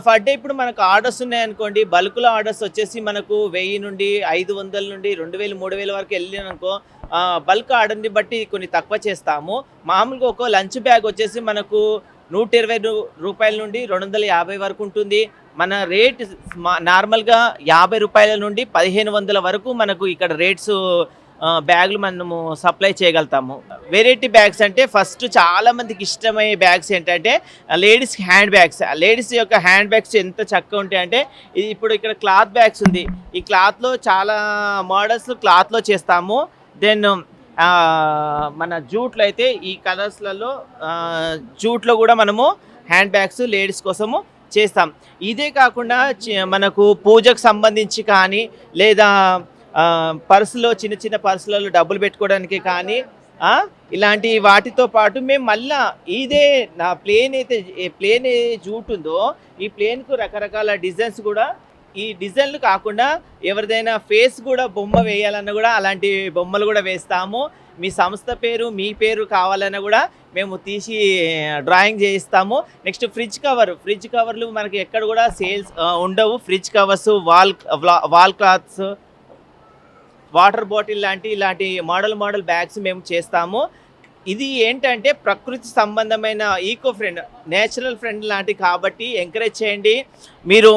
ఫర్ డే ఇప్పుడు మనకు ఆర్డర్స్ ఉన్నాయనుకోండి, బల్క్లో ఆర్డర్స్ వచ్చేసి మనకు 1000 నుండి 500 నుండి 2000 3000 వరకు వెళ్ళినానుకో బల్క్ ఆర్డర్ని బట్టి కొన్ని తక్కువ చేస్తాము. మామూలుగా ఒక లంచ్ బ్యాగ్ వచ్చేసి మనకు 120 రూపాయల నుండి 250 వరకు ఉంటుంది. మన రేట్ నార్మల్గా 50 రూపాయల నుండి 1500 వరకు మనకు ఇక్కడ రేట్స్ బ్యాగులు మనము సప్లై చేయగలుగుతాము. వెరైటీ బ్యాగ్స్ అంటే ఫస్ట్ చాలా మందికి ఇష్టమయ్యే బ్యాగ్స్ ఏంటంటే లేడీస్ హ్యాండ్ బ్యాగ్స్. లేడీస్ యొక్క హ్యాండ్ బ్యాగ్స్ ఎంత చక్కగా ఉంటాయంటే ఇప్పుడు ఇక్కడ క్లాత్ బ్యాగ్స్ ఉంది. ఈ క్లాత్లో చాలా మోడల్స్ క్లాత్లో చేస్తాము. దెన్ మన జూట్లో అయితే ఈ కలర్స్లలో జూట్లో కూడా మనము హ్యాండ్ బ్యాగ్స్ లేడీస్ కోసము చేస్తాం. ఇదే కాకుండా మనకు పూజకు సంబంధించి కానీ లేదా పర్సులో చిన్న పర్సులలో డబ్బులు పెట్టుకోవడానికి కానీ ఇలాంటి వాటితో పాటు మేము మళ్ళా ఇదే నా ప్లేన్ జూట్ ఉందో ఈ ప్లేన్కు రకరకాల డిజైన్స్ కూడా ఈ డిజైన్లు కాకుండా ఎవరిదైనా ఫేస్ కూడా బొమ్మ వేయాలన్నా కూడా అలాంటి బొమ్మలు కూడా వేస్తాము. మీ సంస్థ పేరు మీ పేరు కావాలన్నా కూడా మేము తీసి డ్రాయింగ్ చేయిస్తాము. నెక్స్ట్ ఫ్రిడ్జ్ కవర్లు మనకి ఎక్కడ కూడా సేల్స్ ఉండవు. Fridge covers, wall clothes, water bottle ఇలాంటి మోడల్ బ్యాగ్స్ మేము చేస్తాము. ఇది ఏంటంటే ప్రకృతి సంబంధమైన ఈకో ఫ్రెండ్, నేచురల్ ఫ్రెండ్ లాంటి కాబట్టి ఎంకరేజ్ చేయండి. మీరు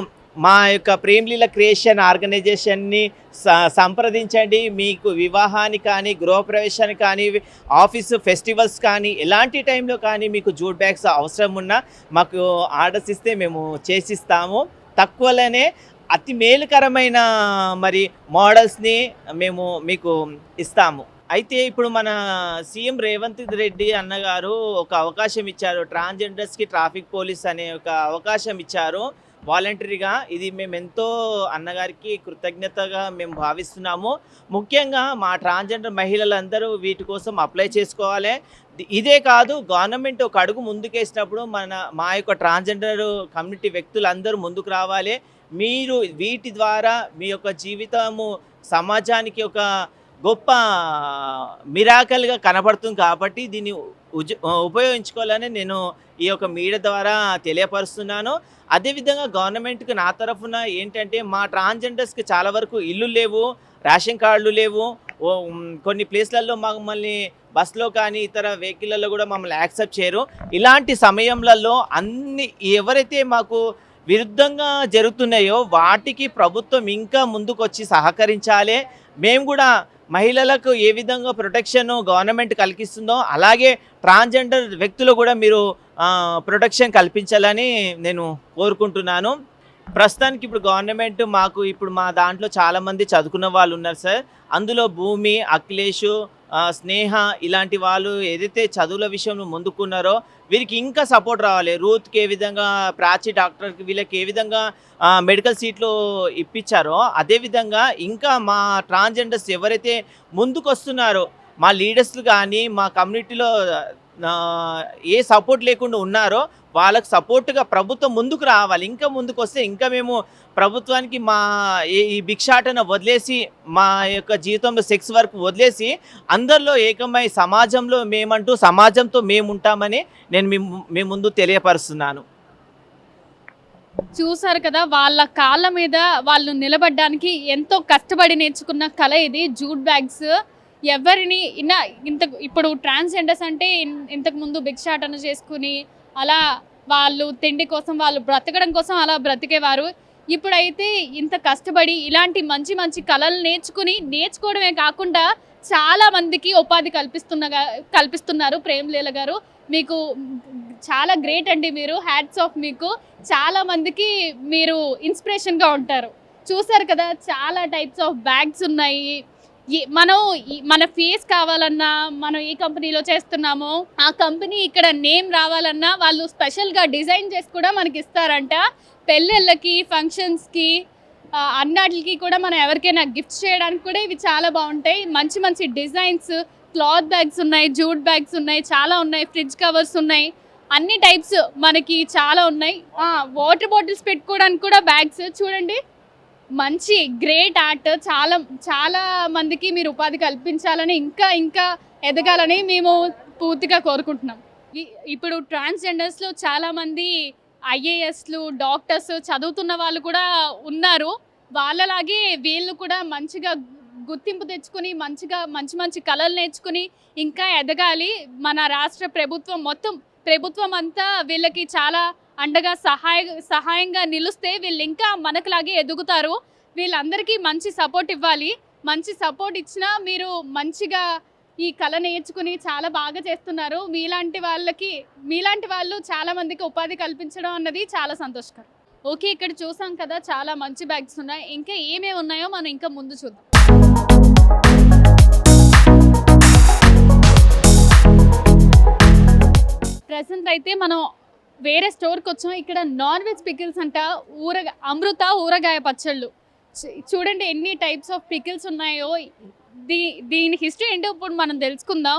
మా యొక్క ప్రేమ్లీల క్రియేషన్ ఆర్గనైజేషన్ని సంప్రదించండి. మీకు వివాహానికి కానీ గృహప్రవేశానికి కానీ ఆఫీసు ఫెస్టివల్స్ కానీ ఎలాంటి టైంలో కానీ మీకు జూట్ బ్యాగ్స్ అవసరం ఉన్నా మాకు ఆర్డర్స్ ఇస్తే మేము చేసిస్తాము. తక్కువలోనే అతి మేలుకరమైన మోడల్స్ని మేము మీకు ఇస్తాము. అయితే ఇప్పుడు మన సీఎం రేవంత్ రెడ్డి అన్నగారు ఒక అవకాశం ఇచ్చారు. ట్రాన్స్జెండర్స్కి ట్రాఫిక్ పోలీస్ అనే ఒక అవకాశం ఇచ్చారు వాలంటరీగా. ఇది మేము ఎంతో అన్నగారికి కృతజ్ఞతగా మేము భావిస్తున్నాము. ముఖ్యంగా మా ట్రాన్స్జెండర్ మహిళలందరూ వీటి కోసం అప్లై చేసుకోవాలి. ఇదే కాదు, గవర్నమెంట్ ఒక అడుగు ముందుకేసినప్పుడు మా యొక్క ట్రాన్స్జెండర్ కమ్యూనిటీ వ్యక్తులందరూ ముందుకు రావాలి. మీరు వీటి ద్వారా మీ యొక్క జీవితము సమాజానికి ఒక గొప్ప మిరాకల్గా కనబడుతుంది కాబట్టి దీన్ని ఉపయోగించుకోవాలని నేను ఈ యొక్క మీడియా ద్వారా తెలియపరుస్తున్నాను. అదేవిధంగా గవర్నమెంట్‌కి నా తరఫున ఏంటంటే, మా ట్రాన్స్‌జెండర్స్‌కి చాలా వరకు ఇల్లు లేవు, రేషన్ కార్డులు లేవు. కొన్ని ప్లేస్‌లలో మమ్మల్ని బస్‌లో కానీ ఇతర వెహికల్‌లలో కూడా మమ్మల్ని యాక్సెప్ట్ చేయరు. ఇలాంటి సమయంలలో ఎవరైతే మాకు విరుద్ధంగా జరుగుతున్నాయో వాటికి ప్రభుత్వం ఇంకా ముందుకొచ్చి సహకరించాలి. మేము కూడా మహిళలకు ఏ విధంగా ప్రొటెక్షన్ గవర్నమెంట్ కల్పిస్తుందో అలాగే ట్రాన్స్జెండర్ వ్యక్తులు కూడా మీరు ప్రొటెక్షన్ కల్పించాలని నేను కోరుకుంటున్నాను. ప్రస్తుతానికి ఇప్పుడు గవర్నమెంట్ మాకు ఇప్పుడు మా దాంట్లో చాలామంది చదువుకున్న వాళ్ళు ఉన్నారు సార్. అందులో భూమి, అఖిలేష్, స్నేహ ఇలాంటి వాళ్ళు ఏదైతే చదువుల విషయంలో ముందుకున్నారో వీరికి ఇంకా సపోర్ట్ రావాలి. రూత్కి ఏ విధంగా, ప్రాచి డాక్టర్కి వీళ్ళకి ఏ విధంగా మెడికల్ సీట్లు ఇప్పించారో అదేవిధంగా ఇంకా మా ట్రాన్స్జెండర్స్ ఎవరైతే ముందుకు వస్తున్నారో మా లీడర్స్ కానీ మా కమ్యూనిటీలో ఏ సపోర్ట్ లేకుండా ఉన్నారో వాళ్ళకు సపోర్ట్గా ప్రభుత్వం ముందుకు రావాలి. ఇంకా ముందుకు వస్తే ఇంకా మేము ప్రభుత్వానికి మా ఈ భిక్షాటన వదిలేసి మా యొక్క జీవితంలో సెక్స్ వర్క్ వదిలేసి అందరిలో ఏకమై సమాజంతో మేము ఉంటామని నేను మీ ముందు తెలియపరుస్తున్నాను. చూసారు కదా, వాళ్ళ కాళ్ళ మీద వాళ్ళు నిలబడడానికి ఎంతో కష్టపడి నేర్చుకున్న కళ ఇది జూట్ బ్యాగ్స్. ఎవరిని ఇప్పుడు ట్రాన్స్జెండర్స్ అంటే ఇంతకు ముందు భిక్షాటన చేసుకుని అలా వాళ్ళు తిండి కోసం, వాళ్ళు బ్రతకడం కోసం అలా బ్రతికేవారు. ఇప్పుడైతే ఇంత కష్టపడి ఇలాంటి మంచి మంచి కళలు నేర్చుకోవడమే కాకుండా చాలా మందికి ఉపాధి కల్పిస్తున్నారు. ప్రేమ్లీల గారు, మీకు చాలా గ్రేట్ అండి. మీరు హ్యాట్స్ ఆఫ్ మీకు. చాలా మందికి మీరు ఇన్స్పిరేషన్గా ఉంటారు. చూసారు కదా, చాలా టైప్స్ ఆఫ్ బ్యాగ్స్ ఉన్నాయి. మన ఫేస్ కావాలన్నా, మనం ఏ కంపెనీలో చేస్తున్నామో ఆ కంపెనీ ఇక్కడ నేమ్ రావాలన్నా వాళ్ళు స్పెషల్గా డిజైన్ చేసి కూడా మనకి ఇస్తారంట. పెళ్ళిళ్ళకి, ఫంక్షన్స్కి, అన్నిటికి కూడా మనం ఎవరికైనా గిఫ్ట్ చేయడానికి కూడా ఇవి చాలా బాగుంటాయి. మంచి మంచి డిజైన్స్, క్లాత్ బ్యాగ్స్ ఉన్నాయి, జూట్ బ్యాగ్స్ ఉన్నాయి, చాలా ఉన్నాయి, ఫ్రిడ్జ్ కవర్స్ ఉన్నాయి, అన్ని టైప్స్ మనకి చాలా ఉన్నాయి. వాటర్ బాటిల్స్ పెట్టుకోవడానికి కూడా బ్యాగ్స్ చూడండి. మంచి గ్రేట్ ఆర్ట్. చాలా చాలా మందికి మీరు ఉపాధి కల్పించాలని, ఇంకా ఇంకా ఎదగాలని మేము పూర్తిగా కోరుకుంటున్నాం. ఇప్పుడు ట్రాన్స్జెండర్స్లో చాలామంది ఐఏఎస్లు, డాక్టర్స్ చదువుతున్న వాళ్ళు కూడా ఉన్నారు. వాళ్ళలాగే వీళ్ళు కూడా మంచిగా గుర్తింపు తెచ్చుకుని మంచి మంచి కళలు నేర్చుకుని ఇంకా ఎదగాలి. మన రాష్ట్ర ప్రభుత్వం అంతా వీళ్ళకి చాలా అండగా సహాయంగా నిలిస్తే వీళ్ళు ఇంకా మనకులాగే ఎదుగుతారు. వీళ్ళందరికీ మంచి సపోర్ట్ ఇవ్వాలి. మంచి సపోర్ట్ ఇచ్చినా మీరు మంచిగా ఈ కళ నేర్చుకుని చాలా బాగా చేస్తున్నారు. మీలాంటి వాళ్ళు చాలా మందికి ఉపాధి కల్పించడం అన్నది చాలా సంతోషకరం. ఓకే, ఇక్కడ చూసాం కదా, చాలా మంచి బ్యాగ్స్ ఉన్నాయి. ఇంకా ఏమేమి ఉన్నాయో మనం ఇంకా ముందు చూద్దాం. ప్రెసెంట్ అయితే మనం వేరే స్టోర్కి వచ్చాం. ఇక్కడ నాన్ వెజ్ పికిల్స్ అంట, అమృత ఊరగాయ పచ్చళ్ళు. చూడండి ఎన్ని టైప్స్ ఆఫ్ పికిల్స్ ఉన్నాయో. దీని హిస్టరీ ఏంటో ఇప్పుడు మనం తెలుసుకుందాం.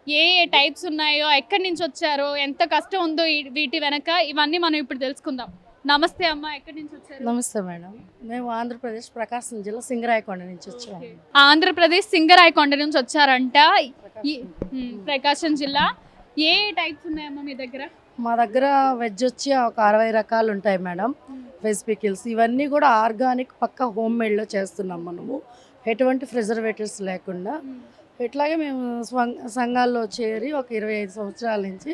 ఏ టైప్స్ ఉన్నాయో, ఎక్కడి నుంచి వచ్చారో, ఎంత కష్టం ఉందో వీటి వెనక, ఇవన్నీ మనం ఇప్పుడు తెలుసుకుందాం. నమస్తే అమ్మ, ఎక్కడి నుంచి వచ్చారు? నమస్తే మేడం, మేము ఆంధ్రప్రదేశ్ ప్రకాశం జిల్లా సింగరాయకొండ నుంచి వచ్చాము. ఆంధ్రప్రదేశ్ సింగరాయకొండ నుంచి వచ్చారంట, ప్రకాశం జిల్లా. ఏ టైప్స్ ఉన్నాయమ్మా మీ దగ్గర? మా దగ్గర వెజ్ వచ్చి ఒక 60 రకాలు ఉంటాయి మేడం. వెజ్ పికిల్స్ ఇవన్నీ కూడా ఆర్గానిక్, పక్కా హోమ్ మేడ్లో చేస్తున్నాం మనము, ఎటువంటి ప్రిజర్వేటివ్స్ లేకుండా. ఇట్లాగే మేము సంఘాల్లో చేరి ఒక 25 సంవత్సరాల నుంచి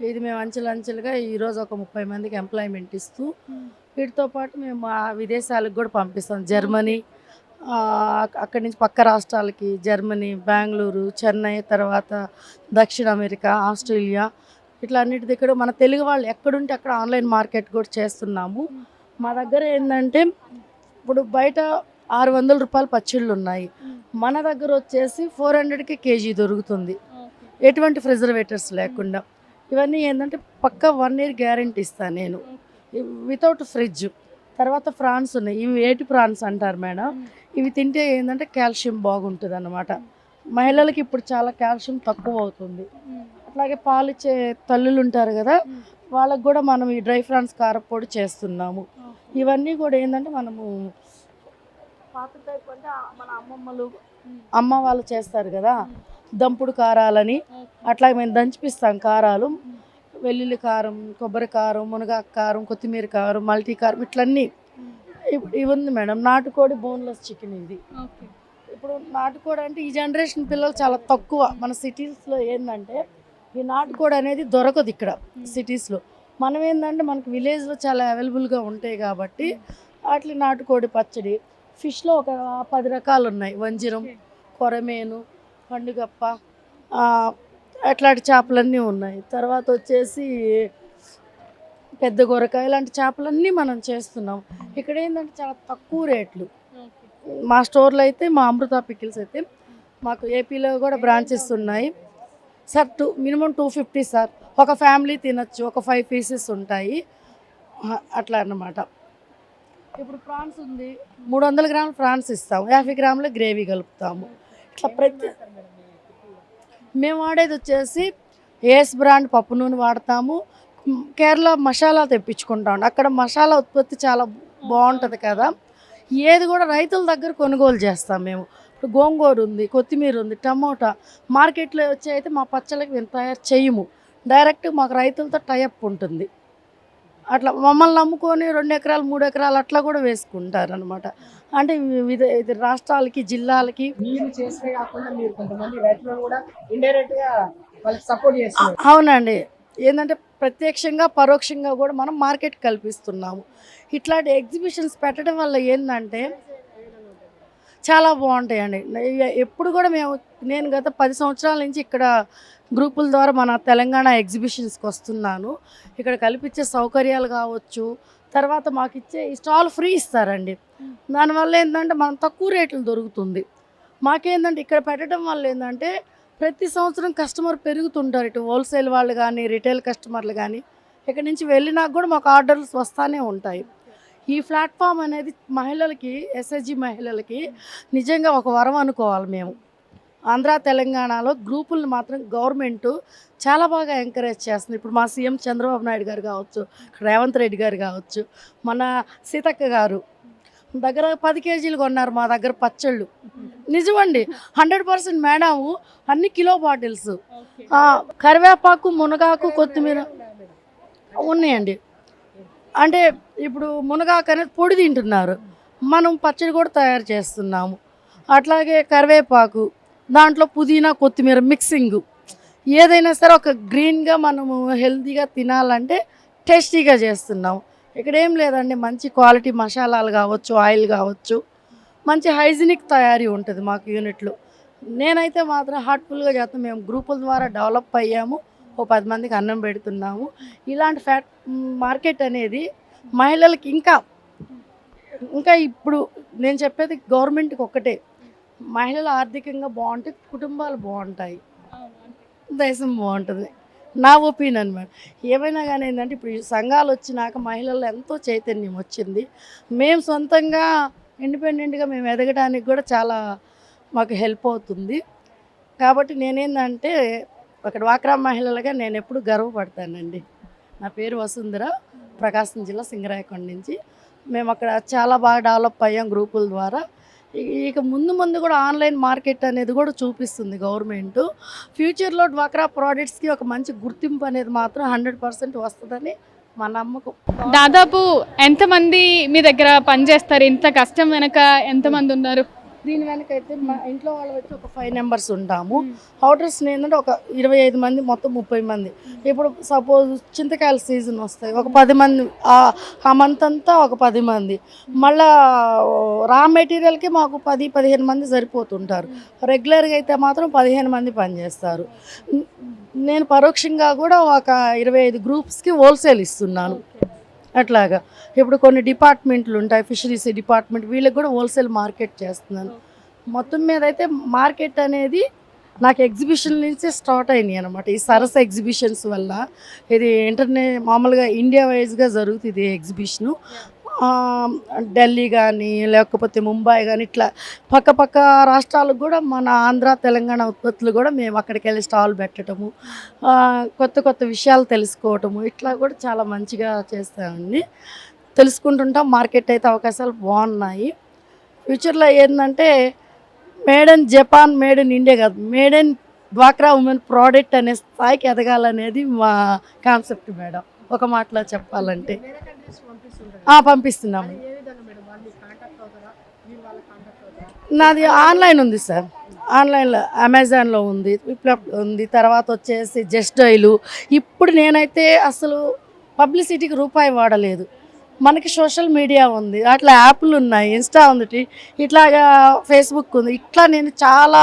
ఇది మేము అంచెలంచెలుగా ఈరోజు ఒక 30 మందికి ఎంప్లాయ్మెంట్ ఇస్తూ, వీటితో పాటు మేము విదేశాలకు కూడా పంపిస్తాం. జర్మనీ, అక్కడి నుంచి పక్క రాష్ట్రాలకి, జర్మనీ, బెంగళూరు, చెన్నై, తర్వాత దక్షిణ అమెరికా, ఆస్ట్రేలియా, ఇట్లా అన్నిటి దగ్గర మన తెలుగు వాళ్ళు ఎక్కడుంటే అక్కడ ఆన్లైన్ మార్కెట్ కూడా చేస్తున్నాము. మా దగ్గర ఏంటంటే ఇప్పుడు బయట 600 రూపాయల పచ్చళ్ళు ఉన్నాయి, మన దగ్గర వచ్చేసి 400కి కేజీ దొరుకుతుంది, ఎటువంటి ప్రిజర్వేటివ్స్ లేకుండా. ఇవన్నీ ఏంటంటే పక్కా 1 year గ్యారెంటీ ఇస్తాను నేను, వితౌట్ ఫ్రిడ్జ్. తర్వాత ప్రాన్స్ ఉన్నాయి, ఇవి ఏటి ప్రాన్స్ అంటారు మేడం. ఇవి తింటే ఏంటంటే కాల్షియం బాగుంటుంది అన్నమాట. మహిళలకి ఇప్పుడు చాలా కాల్షియం తక్కువ అవుతుంది. అట్లాగే పాలిచ్చే తల్లులు ఉంటారు కదా, వాళ్ళకు కూడా మనం ఈ డ్రై ఫ్రాన్స్ కారపొడి చేస్తున్నాము. ఇవన్నీ కూడా ఏంటంటే మనము పాత టైప్ అంటే మన అమ్మ వాళ్ళు చేస్తారు కదా, దంపుడు కారాలని అట్లా మేము దంచిపిస్తాం కారాలు, వెల్లుల్లి కారం, కొబ్బరి కారం, మునగాకు కారం, కొత్తిమీర కారం, మల్టీ కారం ఇట్లన్నీ. ఇవి ఉంది మేడం. నాటుకోడి బోన్లెస్ చికెన్ ఇది. ఇప్పుడు నాటుకోడి అంటే ఈ జనరేషన్ పిల్లలు చాలా తక్కువ. మన సిటీస్లో ఏంటంటే ఈ నాటుకోడి అనేది దొరకదు ఇక్కడ సిటీస్లో. మనం ఏంటంటే మనకి విలేజ్లో చాలా అవైలబుల్గా ఉంటాయి కాబట్టి అట్లా నాటుకోడి పచ్చడి. ఫిష్లో ఒక 10 రకాలు ఉన్నాయి. వంజిరం, కొరమేను, పండుగప్ప, అట్లాంటి చేపలన్నీ ఉన్నాయి. తర్వాత వచ్చేసి పెద్ద గొరకాయ ఇలాంటి చేపలన్నీ మనం చేస్తున్నాం. ఇక్కడ ఏంటంటే చాలా తక్కువ రేట్లు. మా స్టోర్లో అయితే మా అమృత పికిల్స్ అయితే మాకు ఏపీలో కూడా బ్రాంచెస్ ఉన్నాయి సార్. Minimum 250 sir. ఒక ఫ్యామిలీ తినచ్చు. ఒక 5 పీసెస్ ఉంటాయి అట్లా అన్నమాట. ఇప్పుడు ప్రాన్స్ ఉంది. 300 గ్రాముల ప్రాన్స్ ఇస్తాము. 50 గ్రాముల గ్రేవీ కలుపుతాము. ఇట్లా మేము వాడేది వచ్చేసి ఏఎస్ బ్రాండ్ పప్పు నూనె వాడతాము. కేరళ మసాలా తెప్పించుకుంటాం. అక్కడ మసాలా ఉత్పత్తి చాలా బాగుంటుంది కదా. ఏది కూడా రైతుల దగ్గర కొనుగోలు చేస్తాం మేము. ఇప్పుడు గోంగూర ఉంది, కొత్తిమీర ఉంది, టమోటా మార్కెట్లో వచ్చి అయితే మా పచ్చళ్ళకి మేము తయారు చేయము. డైరెక్ట్ మాకు రైతులతో టైఅప్ ఉంటుంది. అట్లా మమ్మల్ని నమ్ముకొని 2 ఎకరాలు 3 ఎకరాలు అట్లా కూడా వేసుకుంటారు అనమాట. అంటే ఇది రాష్ట్రాలకి, జిల్లాలకి మీరు చేస్తే కాకుండా మీరు కొంతమంది రైతులను కూడా ఇండైరెక్ట్ గా వాళ్ళకి సపోర్ట్ చేస్తారు. అవునండి. ఏంటంటే ప్రత్యక్షంగా పరోక్షంగా కూడా మనం మార్కెట్ కల్పిస్తున్నాము. ఇట్లాంటి ఎగ్జిబిషన్స్ పెట్టడం వల్ల ఏంటంటే చాలా బాగుంటాయండి. ఎప్పుడు కూడా నేను గత 10 సంవత్సరాల నుంచి ఇక్కడ గ్రూపుల ద్వారా మన తెలంగాణ ఎగ్జిబిషన్స్కి వస్తున్నాను. ఇక్కడ కల్పించే సౌకర్యాలు కావచ్చు, తర్వాత మాకు ఇచ్చే స్టాల్ ఫ్రీ ఇస్తారండి. దానివల్ల ఏంటంటే మనం తక్కువ రేట్లు దొరుకుతుంది. మాకేంటంటే ఇక్కడ పెట్టడం వల్ల ఏంటంటే ప్రతి సంవత్సరం కస్టమర్ పెరుగుతుంటారు. ఇటు హోల్సేల్ వాళ్ళు కానీ, రిటైల్ కస్టమర్లు కానీ ఇక్కడ నుంచి వెళ్ళినాక కూడా మాకు ఆర్డర్స్ వస్తూనే ఉంటాయి. ఈ ప్లాట్ఫామ్ అనేది మహిళలకి, ఎస్ఎస్జి మహిళలకి నిజంగా ఒక వరం అనుకోవాలి. మేము ఆంధ్ర తెలంగాణలో గ్రూపులను మాత్రం గవర్నమెంట్ చాలా బాగా ఎంకరేజ్ చేస్తుంది. ఇప్పుడు మా సీఎం చంద్రబాబు నాయుడు గారు కావచ్చు, రేవంత్ రెడ్డి గారు కావచ్చు, మన సీతక్క గారు దగ్గర 10 కేజీలు కొన్నారు మా దగ్గర పచ్చళ్ళు. నిజమండి, 100% మేడం. అన్ని కిలో బాటిల్స్, కరివేపాకు, మునగాకు, కొత్తిమీర ఉన్నాయండి. అంటే ఇప్పుడు మునగాకు అనేది పొడి తింటున్నారు, మనం పచ్చడి కూడా తయారు చేస్తున్నాము. అట్లాగే కరివేపాకు, దాంట్లో పుదీనా, కొత్తిమీర మిక్సింగ్. ఏదైనా సరే ఒక గ్రీన్గా మనము హెల్తీగా తినాలంటే టేస్టీగా చేస్తున్నాము. ఇక్కడ ఏం లేదండి, మంచి క్వాలిటీ మసాలాలు కావచ్చు, ఆయిల్ కావచ్చు, మంచి హైజీనిక్ తయారీ ఉంటుంది మాకు యూనిట్లో. నేనైతే మాత్రం హార్ట్ఫుల్గా చేస్తాం. మేము గ్రూపుల ద్వారా డెవలప్ అయ్యాము. 10 మందికి అన్నం పెడుతున్నాము. ఇలాంటి మార్కెట్ అనేది మహిళలకి ఇంకా ఇప్పుడు నేను చెప్పేది గవర్నమెంట్కి ఒక్కటే, మహిళలు ఆర్థికంగా బాగుంటే కుటుంబాలు బాగుంటాయి, దేశం బాగుంటుంది. నా ఒపీనియన్ మేడం. ఏమైనా కానీ ఏంటంటే ఇప్పుడు ఈ సంఘాలు వచ్చినాక మహిళల్లో ఎంతో చైతన్యం వచ్చింది. మేము సొంతంగా ఇండిపెండెంట్గా మేము ఎదగడానికి కూడా చాలా మాకు హెల్ప్ అవుతుంది. కాబట్టి నేనేంటంటే ఒక డ్వాక్రా మహిళలుగా నేను ఎప్పుడు గర్వపడతానండి. నా పేరు వసుంధర, ప్రకాశం జిల్లా సింగరాయకొండ నుంచి. మేము అక్కడ చాలా బాగా డెవలప్ అయ్యాం గ్రూపుల ద్వారా. ఇక ముందు కూడా ఆన్లైన్ మార్కెట్ అనేది కూడా చూపిస్తుంది గవర్నమెంట్. ఫ్యూచర్లో డ్వాక్రా ప్రోడక్ట్స్కి ఒక మంచి గుర్తింపు అనేది మాత్రం 100% వస్తుందని మా నమ్మకం. దాదాపు ఎంతమంది మీ దగ్గర పనిచేస్తారు? ఇంత కష్టం వెనక ఎంతమంది ఉన్నారు? దీని వెనక అయితే మా ఇంట్లో వాళ్ళు వచ్చి ఒక 5 మెంబర్స్ ఉంటాము. అవుటర్స్ ఏంటంటే ఒక 25 మంది, మొత్తం 30 మంది. ఇప్పుడు సపోజ్ చింతకాయల సీజన్ వస్తాయి, ఒక 10 మంది. ఆ మంత్ అంతా ఒక 10 మంది. మళ్ళా రా మెటీరియల్కి మాకు 10-15 మంది సరిపోతుంటారు. రెగ్యులర్గా అయితే మాత్రం 15 మంది పనిచేస్తారు. నేను పరోక్షంగా కూడా ఒక 25 గ్రూప్స్కి హోల్సేల్ ఇస్తున్నాను. అట్లాగా ఇప్పుడు కొన్ని డిపార్ట్మెంట్లు ఉంటాయి, ఫిషరీస్ డిపార్ట్మెంట్, వీళ్ళకి కూడా హోల్సేల్ మార్కెట్ చేస్తున్నాను. మొత్తం మీద అయితే మార్కెట్ అనేది నాకు ఎగ్జిబిషన్ నుంచి స్టార్ట్ అయినాయి అనమాట. ఈ సరస్ ఎగ్జిబిషన్స్ వల్ల ఇది మామూలుగా ఇండియా వైజ్గా జరుగుతుంది ఎగ్జిబిషను. ఢిల్లీ కానీ లేకపోతే ముంబై కానీ ఇట్లా పక్క రాష్ట్రాలకు కూడా మన ఆంధ్ర తెలంగాణ ఉత్పత్తులు కూడా మేము అక్కడికి వెళ్ళి స్టాల్ పెట్టడము, కొత్త విషయాలు తెలుసుకోవటము, ఇట్లా కూడా చాలా మంచిగా చేస్తామండి. తెలుసుకుంటుంటాం. మార్కెట్ అయితే అవకాశాలు బాగున్నాయి. ఫ్యూచర్లో ఏంటంటే made in Japan, made in India కాదు, మేడ్ ఇన్ డ్వాక్రా ఉమెన్ ప్రోడక్ట్ అనే స్థాయికి ఎదగాలనేది మా కాన్సెప్ట్ మేడం. ఒక మాటలో చెప్పాలంటే వేరే కంట్రీస్ పంపిస్తుంటారు. పంపిస్తున్నాము. ఏ విధంగా మేడం వాళ్ళు కాంటాక్ట్ అవుతారా, మీరు వాళ్ళ కాంటాక్ట్ అవుతారా? నాది ఆన్లైన్ ఉంది సార్. ఆన్లైన్లో అమెజాన్లో ఉంది, ఫ్లిప్కార్ట్ ఉంది, తర్వాత వచ్చేసి జస్ట్ డైలు. ఇప్పుడు నేనైతే అసలు పబ్లిసిటీకి రూపాయి వాడలేదు. మనకి సోషల్ మీడియా ఉంది, అట్లా యాప్లు ఉన్నాయి, ఇన్స్టా ఉంది, ఇట్లాగా ఫేస్బుక్ ఉంది. ఇట్లా నేను చాలా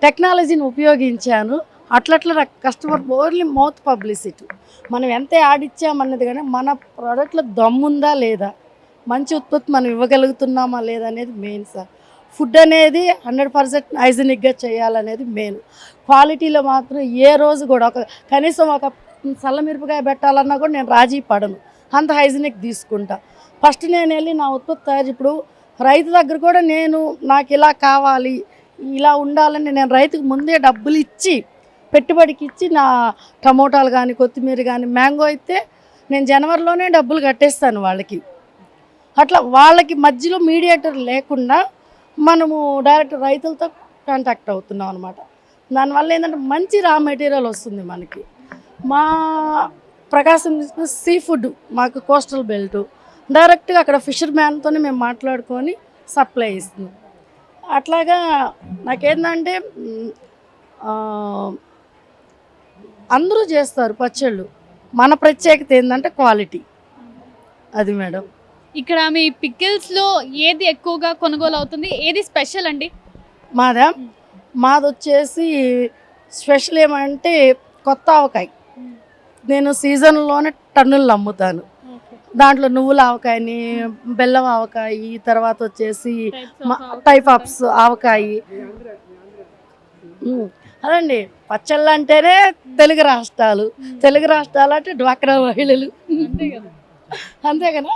టెక్నాలజీని ఉపయోగించాను. అట్లట్లా నాకు కస్టమర్ ఓన్లీ మౌత్ పబ్లిసిటీ. మనం ఎంత యాడ్ ఇచ్చామన్నది కానీ మన ప్రోడక్ట్లో దమ్ముందా లేదా, మంచి ఉత్పత్తి మనం ఇవ్వగలుగుతున్నామా లేదా అనేది మెయిన్ సార్. ఫుడ్ అనేది 100% హైజీనిక్గా చేయాలనేది మెయిన్. క్వాలిటీలో మాత్రం ఏ రోజు కూడా కనీసం ఒక చల్లమిరపకాయ పెట్టాలన్నా కూడా నేను రాజీ పడను, అంత హైజీనిక్ తీసుకుంటా. ఫస్ట్ నేను వెళ్ళి నా ఉత్పత్తి తయారు, ఇప్పుడు రైతు దగ్గర కూడా నాకు ఇలా కావాలి, ఇలా ఉండాలని నేను రైతుకు ముందే డబ్బులు ఇచ్చి, పెట్టుబడికి ఇచ్చి, నా టమోటాలు కానీ, కొత్తిమీర కానీ, మ్యాంగో అయితే నేను జనవరిలోనే డబ్బులు కట్టేస్తాను వాళ్ళకి. అట్లా వాళ్ళకి మధ్యలో మీడియేటర్ లేకుండా మనము డైరెక్ట్ రైతులతో కాంటాక్ట్ అవుతున్నాం అనమాట. దానివల్ల ఏంటంటే మంచి రా మెటీరియల్ వస్తుంది మనకి. మా ప్రకాశం సీ ఫుడ్ మాకు కోస్టల్ బెల్ట్, డైరెక్ట్గా అక్కడ ఫిషర్ మ్యాన్తోనే మేము మాట్లాడుకొని సప్లై ఇస్తున్నాం. అట్లాగా నాకేంటంటే అందరూ చేస్తారు పచ్చళ్ళు, మన ప్రత్యేకత ఏంటంటే క్వాలిటీ, అది మేడం. ఇక్కడ మీ పికిల్స్ లో ఏది ఎక్కువగా కొనుగోలు అవుతుంది, ఏది స్పెషల్ అండి? మాది వచ్చేసి స్పెషల్ ఏమంటే కొత్త ఆవకాయ. నేను సీజన్లోనే టన్నులు అమ్ముతాను. దాంట్లో నువ్వుల ఆవకాయని, బెల్లం ఆవకాయ, తర్వాత వచ్చేసి టైప్ ఆఫ్స్ ఆవకాయ. అదండి పచ్చళ్ళు అంటేనే తెలుగు రాష్ట్రాలు అంటే డ్వాక్రా మహిళలు, అంతే కదా.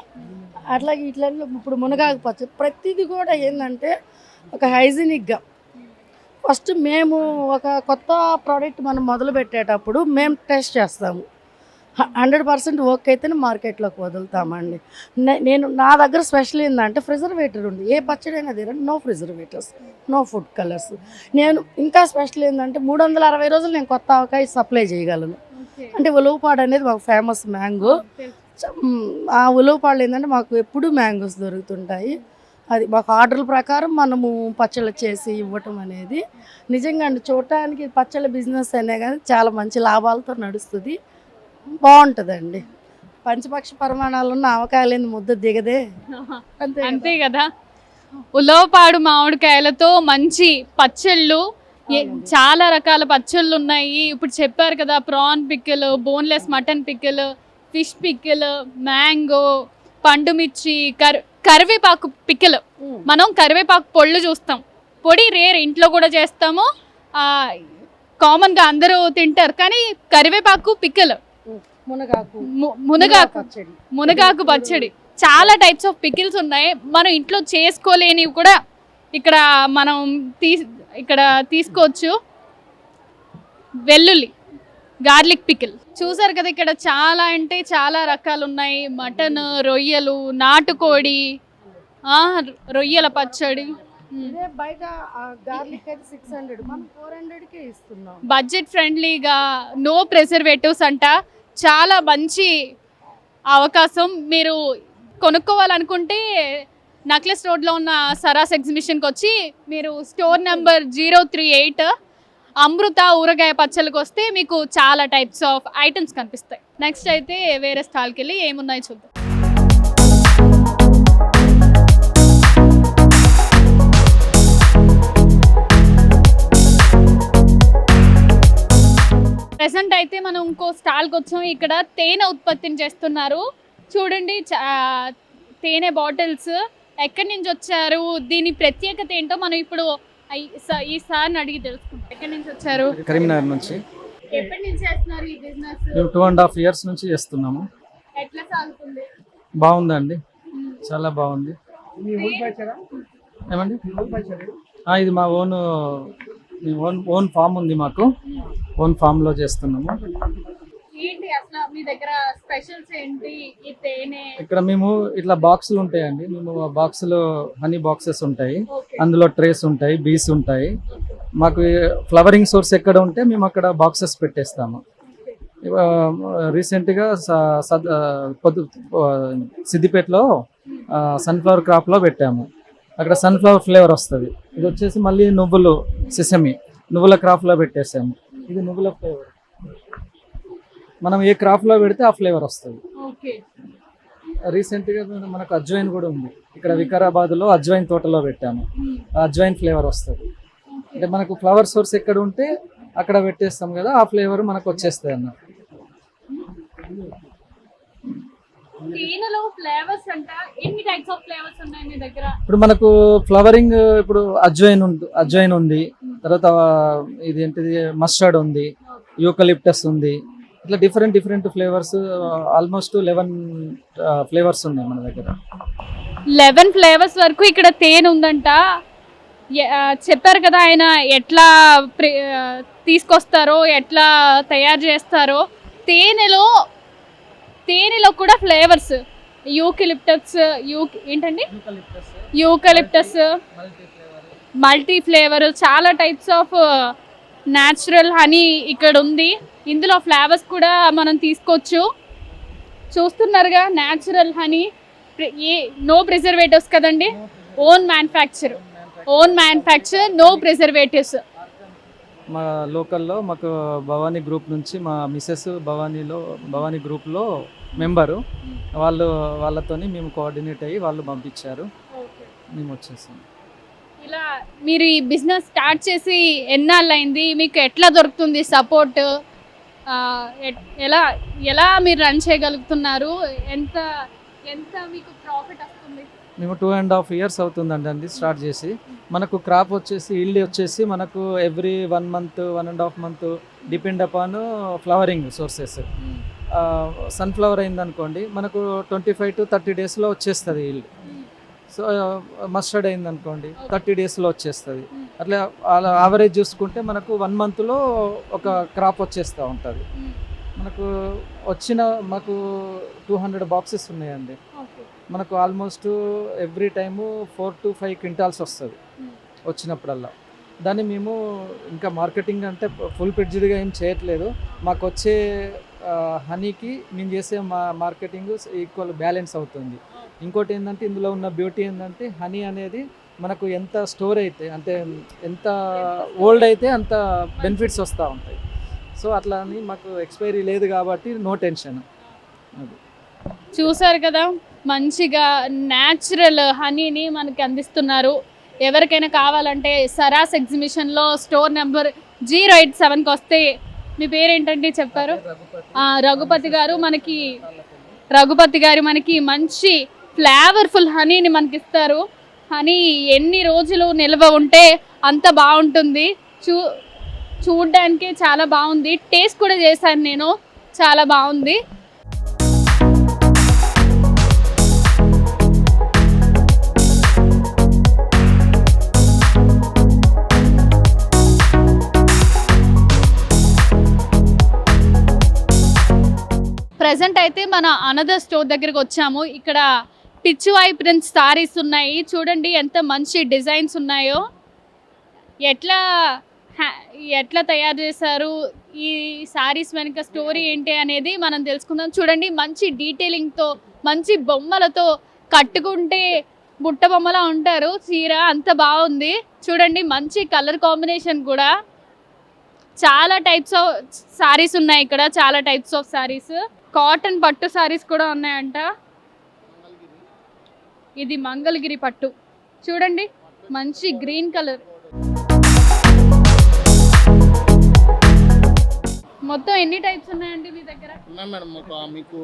అట్లాగే ఇట్లా ఇప్పుడు మునగాకు పచ్చడి ప్రతిదీ కూడా ఏంటంటే ఒక హైజీనిక్గా. ఫస్ట్ మేము ఒక కొత్త ప్రోడక్ట్ మనం మొదలు పెట్టేటప్పుడు మేము టెస్ట్ చేస్తాము. 100% ఓకే అయితేనే మార్కెట్లోకి వదులుతామండి. నా దగ్గర స్పెషల్ ఏంటంటే ప్రిజర్వేటర్ ఉంది. ఏ పచ్చడి అయినా తీరండి, no preservatives, no food colours. నేను ఇంకా స్పెషల్ ఏంటంటే 360 రోజులు నేను కొత్త ఆవకాయ సప్లై చేయగలను. అంటే ఉలవపాడు అనేది మాకు ఫేమస్ మ్యాంగో. ఆ ఉలవపాళ్ళు ఏంటంటే మాకు ఎప్పుడూ మ్యాంగోస్ దొరుకుతుంటాయి. అది మాకు ఆర్డర్ల ప్రకారం మనము పచ్చళ్ళు చేసి ఇవ్వటం అనేది నిజంగా అండి. చూడటానికి పచ్చళ్ళ బిజినెస్ అనే కానీ చాలా మంచి లాభాలతో నడుస్తుంది, బాగుంటుందండి. పంచపక్ష పరిమాణాలు ఉన్న ఆవకాయలేని ముద్ద దిగదే, అంతే కదా. ఉలవపాడు మామిడికాయలతో మంచి పచ్చళ్ళు, చాలా రకాల పచ్చళ్ళు ఉన్నాయి. ఇప్పుడు చెప్పారు కదా, PRAN pickle, boneless mutton pickle, fish pickle, mango, పండు మిర్చి, కరివేపాకు పికిల్. మనం కరివేపాకు పొళ్ళు చూస్తాం, పొడి రేర్, ఇంట్లో కూడా చేస్తాము, కామన్గా అందరూ తింటారు. కానీ కరివేపాకు పికిల్, మునగాకు పచ్చడి, చాలా టైప్స్ ఆఫ్ పికిల్స్ ఉన్నాయి. మనం ఇంట్లో చేసుకోలేనివి కూడా ఇక్కడ మనం ఇక్కడ తీసుకోవచ్చు. వెల్లుల్లి గార్లిక్ పికిల్ చూసారు కదా. ఇక్కడ చాలా అంటే చాలా రకాలు ఉన్నాయి. మటన్, రొయ్యలు, నాటుకోడి, రొయ్యల పచ్చడి. బయట గార్లిక్ అయితే 600, మనం 400కే ఇస్తున్నాం. బడ్జెట్ ఫ్రెండ్లీగా, నో ప్రిజర్వేటివ్స్ అంట. చాలా మంచి అవకాశం. మీరు కొనుక్కోవాలనుకుంటే నక్లెస్ రోడ్లో ఉన్న సరాస్ ఎగ్జిబిషన్కి వచ్చి మీరు స్టోర్ నెంబర్ 038 అమృత ఊరగాయ పచ్చళ్ళకి వస్తే మీకు చాలా టైప్స్ ఆఫ్ ఐటమ్స్ కనిపిస్తాయి. నెక్స్ట్ అయితే వేరే స్టాల్కి వెళ్ళి ఏమున్నాయి చూద్దాం. ప్రెసెంట్ అయితే మనం ఇంకో స్టాల్కి వచ్చాం. ఇక్కడ తేనె ఉత్పత్తిని చేస్తున్నారు. చూడండి, తేనె బాటిల్స్ ఎక్కడి నుంచి వచ్చారు, దీని ప్రత్యేకత ఏంటో మనం ఇప్పుడు ఈ సార్ని అడిగి తెలుసుకుంటాం. ఎక్కడి నుంచి వచ్చారు? కరీంనగర్ నుంచి. ఎప్పటి నుంచి చేస్తున్నారు ఈ బిజినెస్? మేము 2.5 years నుంచి చేస్తున్నాము. ఎట్లా సాగుతుంది? బాగుందండి, చాలా బాగుంది. ఏమండి, ఇది మా ఓన్ ఫామ్ ఉంది, మాకు ఓన్ ఫామ్ లో చేస్తున్నాము. ఏంటి అసలు మీ దగ్గర స్పెషల్స్ ఏంటి? ఈ తేనె ఇక్కడ మేము ఇట్లా బాక్సులు ఉంటాయండి. మేము ఆ బాక్సులో హనీ బాక్సెస్ ఉంటాయి, అందులో ట్రేస్ ఉంటాయి, బీస్ ఉంటాయి. మాకు ఫ్లవరింగ్ సోర్స్ ఎక్కడ ఉంటే మేము అక్కడ బాక్సెస్ పెట్టేస్తాము. రీసెంట్గా సిద్దిపేటలో సన్ఫ్లవర్ క్రాప్లో పెట్టాము. అక్కడ సన్ఫ్లవర్ ఫ్లేవర్ వస్తుంది. ఇది వచ్చేసి మళ్ళీ నువ్వులు సిసమి నువ్వుల క్రాప్లో పెట్టేసాము. ఇది నువ్వుల ఫ్లేవర్. మనం ఏ క్రాప్లో పెడితే ఆ ఫ్లేవర్ వస్తుంది. రీసెంట్గా మనకు అజ్వైన్ కూడా ఉంది. ఇక్కడ వికారాబాద్లో అజ్వైన్ తోటలో పెట్టాము. ఆ అజ్వైన్ ఫ్లేవర్ వస్తుంది. అంటే మనకు ఫ్లవర్ సోర్స్ ఎక్కడ ఉంటే అక్కడ పెట్టేస్తాం కదా, ఆ ఫ్లేవర్ మనకు వచ్చేస్తుంది అన్న. తేనెలో ఫ్లేవర్స్ అంట ఎన్ని టైప్స్ ఆఫ్ ఫ్లేవర్స్ ఉన్నాయి మీ దగ్గర? ఇప్పుడు మనకు ఫ్లవరింగ్ ఇప్పుడు అజ్వైన్ ఉంది, తర్వాత ఇది ఏంటిది మస్టర్డ్ ఉంది, యూకలిప్టస్ ఉంది. ఇట్లా డిఫరెంట్ ఫ్లేవర్స్ ఆల్మోస్ట్ 11 ఫ్లేవర్స్ ఉన్నాయి మన దగ్గర. 11 ఫ్లేవర్స్ వరకు ఇక్కడ తేనె ఉందంట. చెప్పారు కదా ఆయన ఎట్లా తీసుకొస్తారో, ఎట్లా తయారు చేస్తారో. తేనెలో కూడా ఫ్లేవర్స్ యూకలిప్టస్ ఏంటండి యూకలిప్టస్ మల్టీ ఫ్లేవర్ చాలా టైప్స్ ఆఫ్ న్యాచురల్ హనీ ఇక్కడ ఉంది. ఇందులో ఫ్లేవర్స్ కూడా మనం తీసుకోవచ్చు. చూస్తున్నారుగా న్యాచురల్ హనీ, నో ప్రిజర్వేటివ్స్ కదండి, ఓన్ మ్యానుఫ్యాక్చర్ నో ప్రిజర్వేటివ్స్. మా లోకల్లో మాకు భవానీ గ్రూప్ నుంచి మా మిసెస్ భవానీ గ్రూప్లో మెంబరు, వాళ్ళతోని మేము కోఆర్డినేట్ అయ్యి వాళ్ళు పంపించారు, మేము వచ్చేసాం. ఇలా మీరు ఈ బిజినెస్ స్టార్ట్ చేసి ఎన్నాళ్ళు అయింది? మీకు ఎట్లా దొరుకుతుంది సపోర్ట్? ఎలా మీరు రన్ చేయగలుగుతున్నారు? ఎంత మీకు ప్రాఫిట్ వస్తుంది? మేము 2.5 years అవుతుందండి స్టార్ట్ చేసి. మనకు క్రాప్ వచ్చేసి ఈల్డ్ వచ్చేసి మనకు every 1 month 1.5 month depend upon flowering sources. Sunflower అయిందనుకోండి మనకు 25 to 30 daysలో వచ్చేస్తుంది ఈల్డ్. సో మస్టర్డ్ అయిందనుకోండి 30 daysలో వచ్చేస్తుంది. అట్లా యావరేజ్ చూసుకుంటే మనకు 1 monthలో ఒక క్రాప్ వచ్చేస్తూ ఉంటుంది. మాకు 200 బాక్సెస్ ఉన్నాయండి. మనకు almost every time 4 to 5 quintals వస్తుంది వచ్చినప్పుడల్లా. దాన్ని మేము ఇంకా మార్కెటింగ్ అంటే ఫుల్ ఫ్లెడ్జ్డ్గా ఏం చేయట్లేదు. మాకు వచ్చే హనీకి మేము చేసే మార్కెటింగ్ ఈక్వల్ బ్యాలెన్స్ అవుతుంది. ఇంకోటి ఏంటంటే ఇందులో ఉన్న బ్యూటీ ఏంటంటే హనీ అనేది మనకు ఎంత స్టోర్ అయితే, అంటే ఎంత ఓల్డ్ అయితే అంత బెనిఫిట్స్ వస్తూ ఉంటాయి. సో అట్లా అని మాకు ఎక్స్పైరీ లేదు కాబట్టి నో టెన్షన్. అది చూసారు కదా, మంచిగా న్యాచురల్ హనీని మనకి అందిస్తున్నారు. ఎవరికైనా కావాలంటే సరాస్ ఎగ్జిబిషన్లో స్టోర్ నెంబర్ 087కి వస్తే. మీ పేరేంటండి చెప్పారు? రఘుపతి గారు మనకి మంచి ఫ్లేవర్ఫుల్ హనీని మనకి ఇస్తారు. హనీ ఎన్ని రోజులు నిల్వ ఉంటే అంత బాగుంటుంది. చూడ్డానికి చాలా బాగుంది. టేస్ట్ కూడా చేశాను నేను, చాలా బాగుంది. ప్రజెంట్ అయితే మన అనదర్ స్టోర్ దగ్గరికి వచ్చాము. ఇక్కడ పిచ్చువాయి ప్రింట్స్ సారీస్ ఉన్నాయి. చూడండి ఎంత మంచి డిజైన్స్ ఉన్నాయో. ఎట్లా తయారు చేశారు, ఈ సారీస్ వెనుక స్టోరీ ఏంటి అనేది మనం తెలుసుకుందాం. చూడండి మంచి డీటెయిలింగ్తో, మంచి బొమ్మలతో కట్టుకుంటే బుట్ట బొమ్మలా ఉంటారు చీర, అంత బాగుంది. చూడండి మంచి కలర్ కాంబినేషన్ కూడా. చాలా టైప్స్ ఆఫ్ సారీస్ ఉన్నాయి ఇక్కడ, చాలా టైప్స్ ఆఫ్ సారీస్. కాటన్ పట్టు సారీస్ కూడా ఉన్నాయంట. ఇది మంగళగిరి పట్టు. చూడండి మంచి గ్రీన్ కలర్. మొత్తం ఎన్ని టైప్స్ ఉన్నాయండి మీ దగ్గర? ఉన్నాయి మేడం, మీకు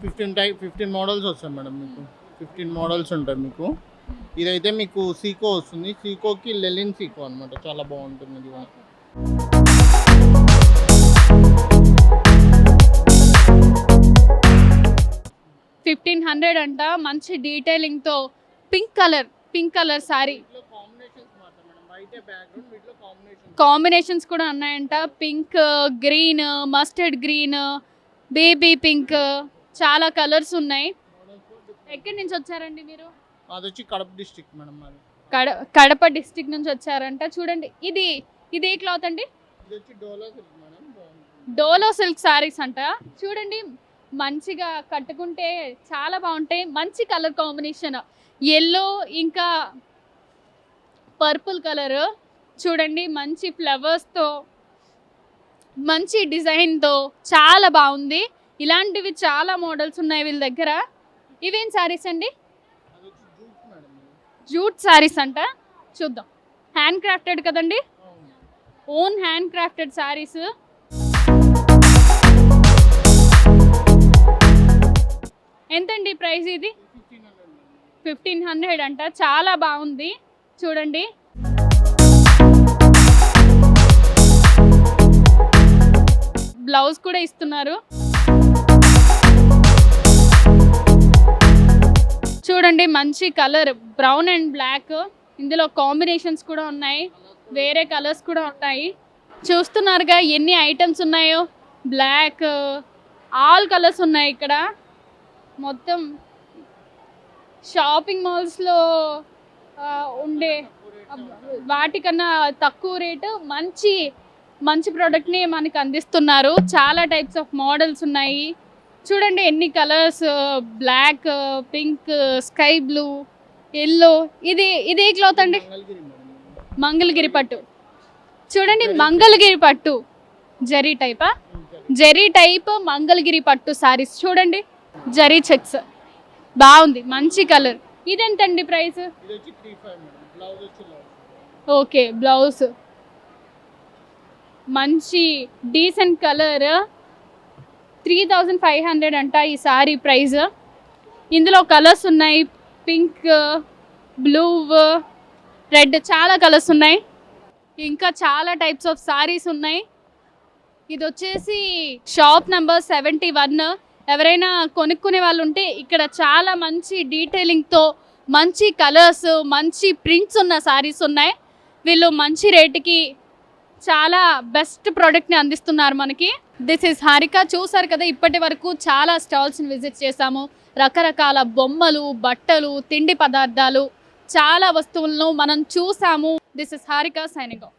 15 మోడల్స్ వస్తాయి మేడం. మీకు 15 మోడల్స్ ఉంటాయి మీకు. ఇదైతే మీకు సీకో వస్తుంది. సీకోకి లెలిన్ సీకో అనమాట, చాలా బాగుంటుంది. ఇది 1500 అంట. మంచి డీటెయిలింగ్తో పింక్ కలర్ సారీ. కాంబినేషన్స్ కూడా ఉన్నాయంట. Pink, green, mustard green, baby pink, చాలా కలర్స్ ఉన్నాయి. ఎక్కడి నుంచి వచ్చారండి మీరు? అది వచ్చి Kadapa district madam. Kadapa district నుంచి వచ్చారంట. చూడండి ఇది ఏ క్లాత్ అండి? ఇది వచ్చి డోలో సిల్క్ మేడం, బాగుంటుంది. డోలో సిల్క్ సారీస్ అంట. చూడండి మంచిగా కట్టుకుంటే చాలా బాగుంటాయి. మంచి కలర్ కాంబినేషన్, ఎల్లో ఇంకా పర్పుల్ కలర్. చూడండి మంచి ఫ్లవర్స్తో మంచి డిజైన్తో చాలా బాగుంది. ఇలాంటివి చాలా మోడల్స్ ఉన్నాయి వీళ్ళ దగ్గర. ఇవేం సారీస్ అండి? అది వచ్చి జూట్ మేడం ఇది. జూట్ సారీస్ అంట. చూద్దాం. హ్యాండ్ క్రాఫ్టెడ్ కదండి, అవును. Own hand crafted saris. ఎంతండి ప్రైస్ ఇది? 1500 మేడం. 1500 అంట. చాలా బాగుంది. చూడండి బ్లౌజ్ కూడా ఇస్తున్నారు. చూడండి మంచి కలర్ బ్రౌన్ అండ్ బ్లాక్. ఇందులో కాంబినేషన్స్ కూడా ఉన్నాయి, వేరే కలర్స్ కూడా ఉన్నాయి. చూస్తున్నారుగా ఎన్ని ఐటమ్స్ ఉన్నాయో. బ్లాక్, ఆల్ కలర్స్ ఉన్నాయి ఇక్కడ. మొత్తం షాపింగ్ మాల్స్లో ఉండే వాటికన్నా తక్కువ రేటు మంచి ప్రోడక్ట్ని మనకు అందిస్తున్నారు. చాలా టైప్స్ ఆఫ్ మోడల్స్ ఉన్నాయి. చూడండి ఎన్ని colours, black, pink, sky blue, yellow. ఇది క్లాత్ అండి? మంగళగిరి మేడం ఇది. మంగళగిరి పట్టు. చూడండి మంగళగిరి పట్టు జరీ టైపా? జరీ టైప్ మంగళగిరి పట్టు సారీస్. చూడండి జరీ చెక్స్ బాగుంది, మంచి కలర్. ఇదెంతండి ప్రైస్? ఇది వచ్చి 35 మేడం. బ్లౌజ్ వచ్చి లవ్. ఓకే, బ్లౌజ్ మంచి డీసెంట్ కలర్. 3500 అంట ఈ సారీ ప్రైస్. ఇందులో కలర్స్ ఉన్నాయి, పింక్, బ్లూ, రెడ్, చాలా కలర్స్ ఉన్నాయి. ఇంకా చాలా టైప్స్ ఆఫ్ సారీస్ ఉన్నాయి. ఇది వచ్చేసి షాప్ నెంబర్ 71. ఎవరైనా కొనుక్కునే వాళ్ళు ఉంటే ఇక్కడ చాలా మంచి డీటెయిలింగ్తో మంచి కలర్స్, మంచి ప్రింట్స్ ఉన్న సారీస్ ఉన్నాయి. వీళ్ళు మంచి రేటుకి చాలా బెస్ట్ ప్రోడక్ట్ని అందిస్తున్నారు మనకి. This is Harika. చూసారు కదా, ఇప్పటి వరకు చాలా స్టాల్స్ని విజిట్ చేశాము. రకరకాల బొమ్మలు, బట్టలు, తిండి పదార్థాలు, చాలా వస్తువులను మనం చూసాము. This is Harika signing off.